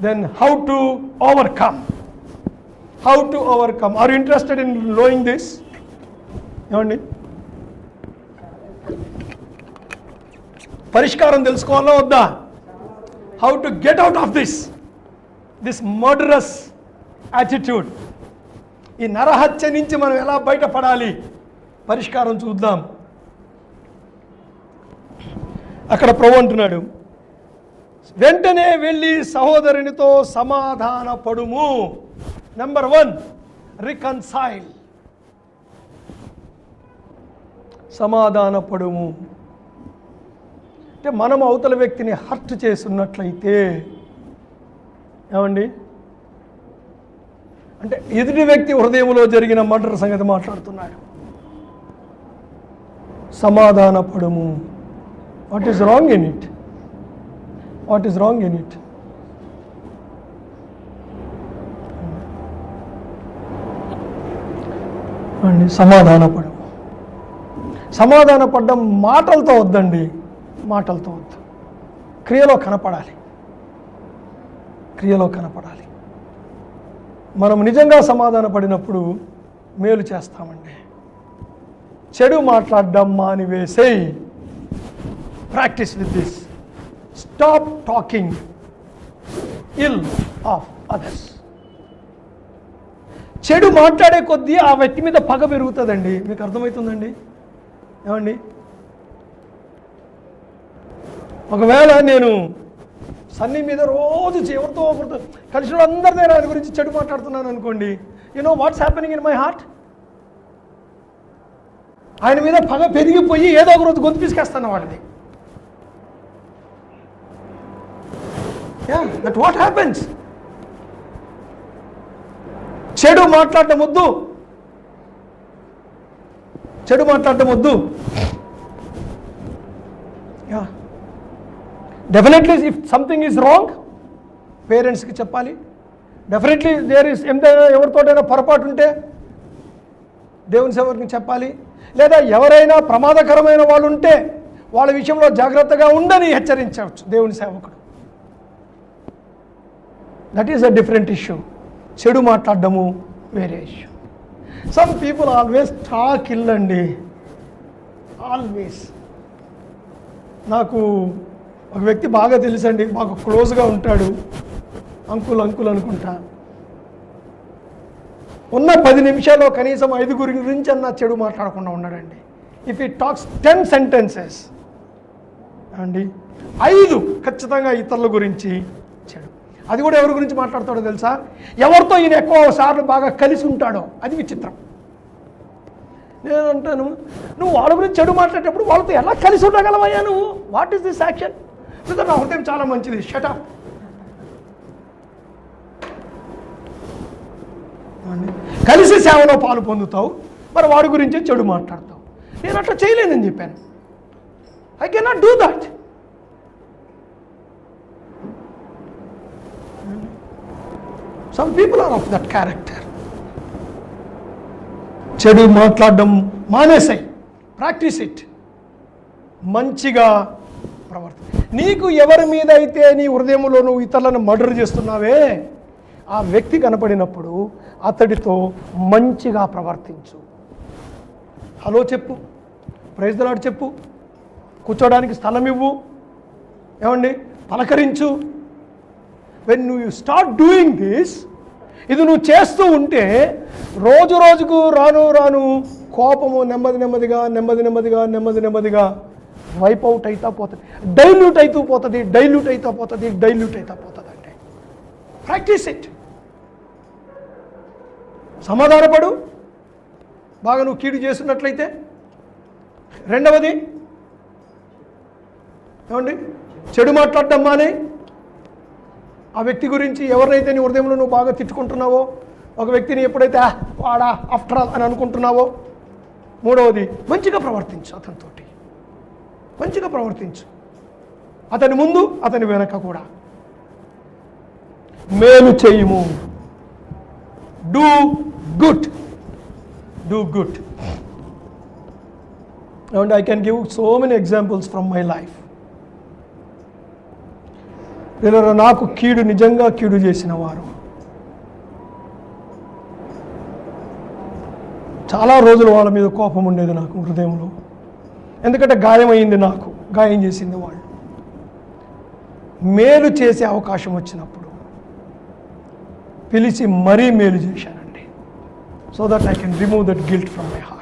then how to overcome, how to overcome. Are you interested in knowing this? ఏమండి, పరిష్కారం తెలుసుకోవాలా వద్దా? How to get out of this murderous attitude. ఈ నరహత్య నుంచి మనం ఎలా బయటపడాలి? పరిష్కారం చూద్దాం. అక్కడ ప్రభు అంటున్నాడు, వెంటనే వెళ్ళి సహోదరునితో సమాధాన పడుము. Number 1, reconcile. సమాధాన పడుము అంటే మనం అవతల వ్యక్తిని హర్ట్ చేస్తున్నట్లయితే, ఏమండి, అంటే ఎదుటి వ్యక్తి హృదయంలో జరిగిన మర్డర్ సంగతి మాట్లాడుతున్నాడు. సమాధాన పడుము. What is wrong in it? What is wrong in it? అండి, సమాధాన పడము. సమాధాన పడ్డం మాటలతో వద్దండి, మాటలతో వద్దు. క్రియలో కనపడాలి, క్రియలో కనపడాలి. మనం నిజంగా సమాధాన పడినప్పుడు మేలు చేస్తామండి. చెడు మాట్లాడడం మానివేసేయి. Practice with this. Stop talking ill of others. చెడు మాట్లాడే కొద్దీ ఆ వ్యక్తి మీద పగ పెరుగుతుందండి. మీకు అర్థమవుతుందండి ఏమండి? ఒకవేళ నేను సన్నీ మీద రోజు ఎవరితో ఒకరితో కలిసిన అందరి దగ్గర ఆయన గురించి చెడు మాట్లాడుతున్నాను అనుకోండి, you know what's happening in my heart? ఆయన మీద పగ పెరిగిపోయి ఏదో ఒక రోజు గొంతు పిసికేస్తాను వాళ్ళని. That what happens. చెడు మాట్లాడటం వద్దు, చెడు మాట్లాడటం వద్దు. Definitely if something is wrong పేరెంట్స్కి చెప్పాలి. డెఫినెట్లీ దేర్ ఇస్ ఎవరితోటైనా పొరపాటు ఉంటే దేవుని సేవకునికి చెప్పాలి. లేదా ఎవరైనా ప్రమాదకరమైన వాళ్ళు ఉంటే వాళ్ళ విషయంలో జాగ్రత్తగా ఉండని హెచ్చరించవచ్చు దేవుని సేవకుడు. That is a different issue. చెడు మాట్లాడడము వేరే issue. Some people always talk ill అండి, ఆల్వేస్. నాకు ఒక వ్యక్తి బాగా తెలుసండి, మాకు క్లోజ్గా ఉంటాడు, అంకుల్ అనుకుంటా. ఉన్న 10 నిమిషాల్లో కనీసం 5 గురించి అన్న చెడు మాట్లాడకుండా ఉన్నాడండి. ఇఫ్ ఈ టాక్స్ 10 సెంటెన్సెస్ అండి, 5 ఖచ్చితంగా ఇతరుల గురించి చెడు. అది కూడా ఎవరి గురించి మాట్లాడతాడో తెలుసా? ఎవరితో ఈయన ఎక్కువ సార్లు బాగా కలిసి ఉంటాడో. అది విచిత్రం. నేను అంటాను, నువ్వు వాళ్ళ గురించి చెడు మాట్లాడేటప్పుడు వాళ్ళతో ఎలా కలిసి ఉండగలవయ్యా నువ్వు? What is this action? నా హృదయం చాలా మంచిది, షటప్. కలిసి సేవలో పాలు పొందుతావు, మరి వాడి గురించే చెడు మాట్లాడతావు. నేను అట్లా చేయలేనని చెప్పాను. I cannot do that. Some people are of that character. చెడు మాట్లాడడం మానేసాయి, ప్రాక్టీస్ ఇట్. మంచిగా ప్రవర్తి. నీకు ఎవరి మీద అయితే నీ హృదయంలో నువ్వు ఇతరులను మర్డర్ చేస్తున్నావే, ఆ వ్యక్తి కనపడినప్పుడు అతడితో మంచిగా ప్రవర్తించు. హలో చెప్పు, ప్రైజ్ ది లార్డ్ చెప్పు, కూర్చోడానికి స్థలం ఇవ్వు, ఏమండి పలకరించు. When you start doing this, ఇది నువ్వు చేస్తూ ఉంటే రోజు రోజుకు రాను కోపము నెమ్మదిగా వైప్ అవుట్ అవుతా పోతుంది, డైల్యూట్ అవుతూ పోతుంది అంటే ప్రాక్టీస్ ఇట్. సమాధానపడు బాగా నువ్వు కీడు చేస్తున్నట్లయితే. రెండవది ఏమండి, చెడు మాట్లాడడం మానే. ఆ వ్యక్తి గురించి ఎవరినైతే నీ హృదయంలో నువ్వు బాగా తిట్టుకుంటున్నావో, ఒక వ్యక్తిని ఎప్పుడైతే వాడా ఆఫ్టర్ ఆల్ అని అనుకుంటున్నావో. మూడవది, మంచిగా ప్రవర్తించు, అతనితోటి మంచిగా ప్రవర్తించు, అతని ముందు అతని వెనక కూడా. మేలు చేయుము, do good. And I can give so many examples from my life. నాకు నిజంగా కీడు చేసిన వారు చాలా రోజులు వాళ్ళ మీద కోపం ఉండేది నాకు హృదయంలో. ఎందుకంటే గాయమైంది, నాకు గాయం చేసింది వాళ్ళు. మేలు చేసే అవకాశం వచ్చినప్పుడు పిలిచి మరీ మేలు చేశానండి. So that I can remove that guilt from my heart.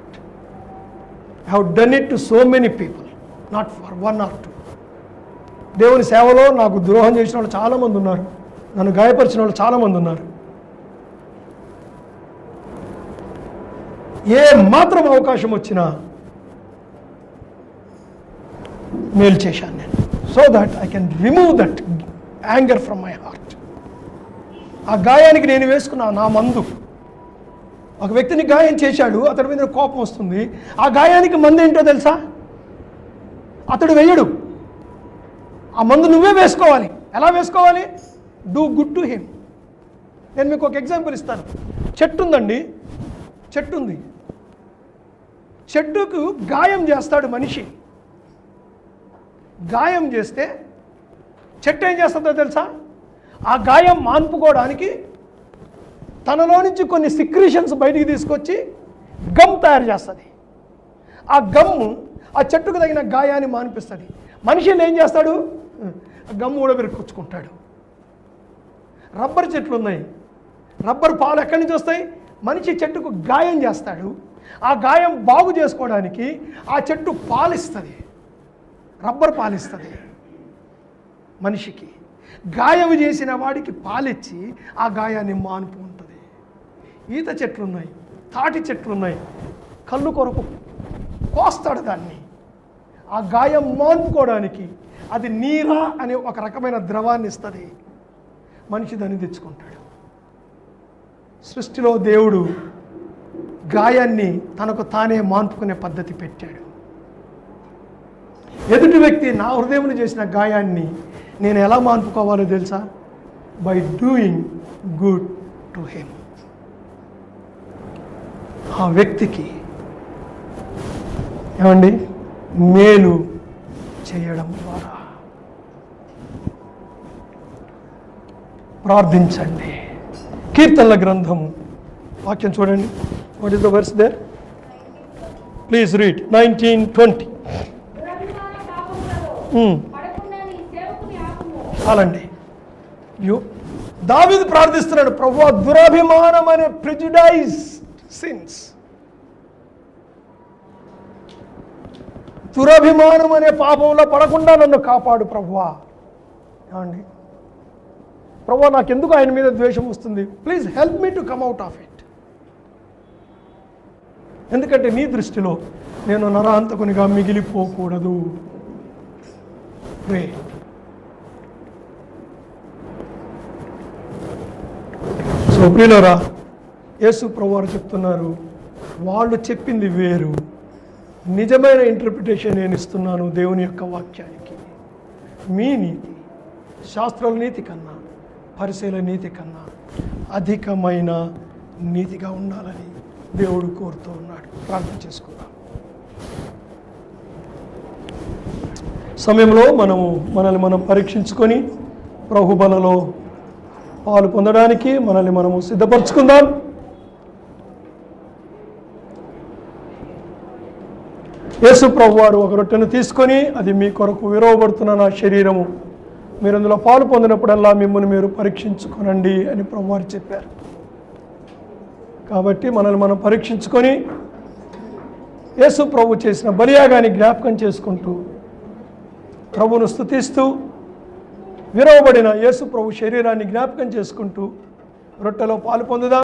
I have done it to so many people, not for 1 or 2. దేవుని సేవలో నాకు ద్రోహం చేసిన వాళ్ళు చాలామంది ఉన్నారు, నన్ను గాయపరిచిన వాళ్ళు చాలామంది ఉన్నారు. ఏ మాత్రం అవకాశం వచ్చినా మేలు చేశాను నేను. So that I can remove that anger from my heart. ఆ గాయానికి నేను వేసుకున్నా నా మందు. ఒక వ్యక్తిని గాయం చేశాడు, అతడి మీద కోపం వస్తుంది. ఆ గాయానికి మందు ఏంటో తెలుసా? అతడు వేయడు, ఆ మందు నువ్వే వేసుకోవాలి. ఎలా వేసుకోవాలి? Do good to him. నేను మీకు ఒక ఎగ్జాంపుల్ ఇస్తాను. చెట్టు ఉందండి, చెట్టు ఉంది. చెట్టుకు గాయం చేస్తాడు మనిషి. గాయం చేస్తే చెట్టు ఏం చేస్తుందో తెలుసా? ఆ గాయం మాన్పుకోవడానికి తనలో నుంచి కొన్ని సిక్రీషన్స్ బయటికి తీసుకొచ్చి గమ్ తయారు చేస్తుంది. ఆ గమ్ము ఆ చెట్టుకు తగిన గాయాన్ని మాన్పిస్తుంది. మనిషిని ఏం చేస్తాడు? గమ్ము కూడా విరుక్కొచ్చుకుంటాడు. రబ్బర్ చెట్లు ఉన్నాయి. రబ్బర్ పాలు ఎక్కడి నుంచి వస్తాయి? మనిషి చెట్టుకు గాయం చేస్తాడు, ఆ గాయం బాగు చేసుకోవడానికి ఆ చెట్టు పాలిస్తుంది, రబ్బర్ పాలిస్తుంది. మనిషికి గాయం చేసిన వాడికి పాలిచ్చి ఆ గాయాన్ని మానుపు ఉంటుంది. ఈత చెట్లు ఉన్నాయి, తాటి చెట్లు ఉన్నాయి, కళ్ళు కొరకు కోస్తాడు దాన్ని. ఆ గాయం మాన్పుకోవడానికి అది నీరా అనే ఒక రకమైన ద్రవాన్ని ఇస్తుంది. మనిషి దాన్ని తెచ్చుకుంటాడు. సృష్టిలో దేవుడు గాయాన్ని తనకు తానే మాన్పుకునే పద్ధతి పెట్టాడు. ఎదుటి వ్యక్తి నా హృదయంలో చేసిన గాయాన్ని నేను ఎలా మాన్పుకోవాలో తెలుసా? By doing good to him. ఆ వ్యక్తికి ఏమండి మేలు చేయడం ద్వారా. ప్రార్థించండి. కీర్తనల గ్రంథము వాక్యం చూడండి. What is the verse there? Please read 19:20. దురభిమాన పాపములలో పడకుండా నీ సేవకుని ఆపుము. చాలండి. దావీదు ప్రార్థిస్తున్నాడు, ప్రభువా దురభిమానం అనే ప్రెజుడైజ్ సిన్స్, దురభిమానం అనే పాపంలో పడకుండా నన్ను కాపాడు ప్రభువా. ఏమండి, ప్రభువా నాకెందుకు ఆయన మీద ద్వేషం వస్తుంది? Please help me to come out of it. ఎందుకంటే నీ దృష్టిలో నేను నరహంతకునిగా మిగిలిపోకూడదు. ప్రే. సో ప్రియులారా, యేసు ప్రభువారు చెప్తున్నారు, వాళ్ళు చెప్పింది వేరు, నిజమైన ఇంటర్ప్రిటేషన్ నేను ఇస్తున్నాను దేవుని యొక్క వాక్యానికి. మీ నీతి శాస్త్రాల నీతి కన్నా, పరిశీల నీతి కన్నా అధికమైన నీతిగా ఉండాలని దేవుడు కోరుతూ ఉన్నాడు. ప్రార్థన చేసుకుందాం. సమయంలో మనల్ని మనం పరీక్షించుకొని ప్రభు బలలో పాలు పొందడానికి మనల్ని మనము సిద్ధపరచుకుందాం. యేసు ప్రభు వారు ఒక రొట్టెను తీసుకొని, అది మీ కొరకు విరవబడుతున్న నా శరీరము, మీరు అందులో పాలు పొందినప్పుడల్లా మిమ్మల్ని మీరు పరీక్షించుకోనండి అని ప్రభు వారు చెప్పారు. కాబట్టి మనల్ని మనం పరీక్షించుకొని యేసు ప్రభు చేసిన బలియాగాన్ని జ్ఞాపకం చేసుకుంటూ ప్రభువును స్తుతిస్తూ విరవబడిన యేసు ప్రభు శరీరాన్ని జ్ఞాపకం చేసుకుంటూ రొట్టెలో పాలు పొందుదాం.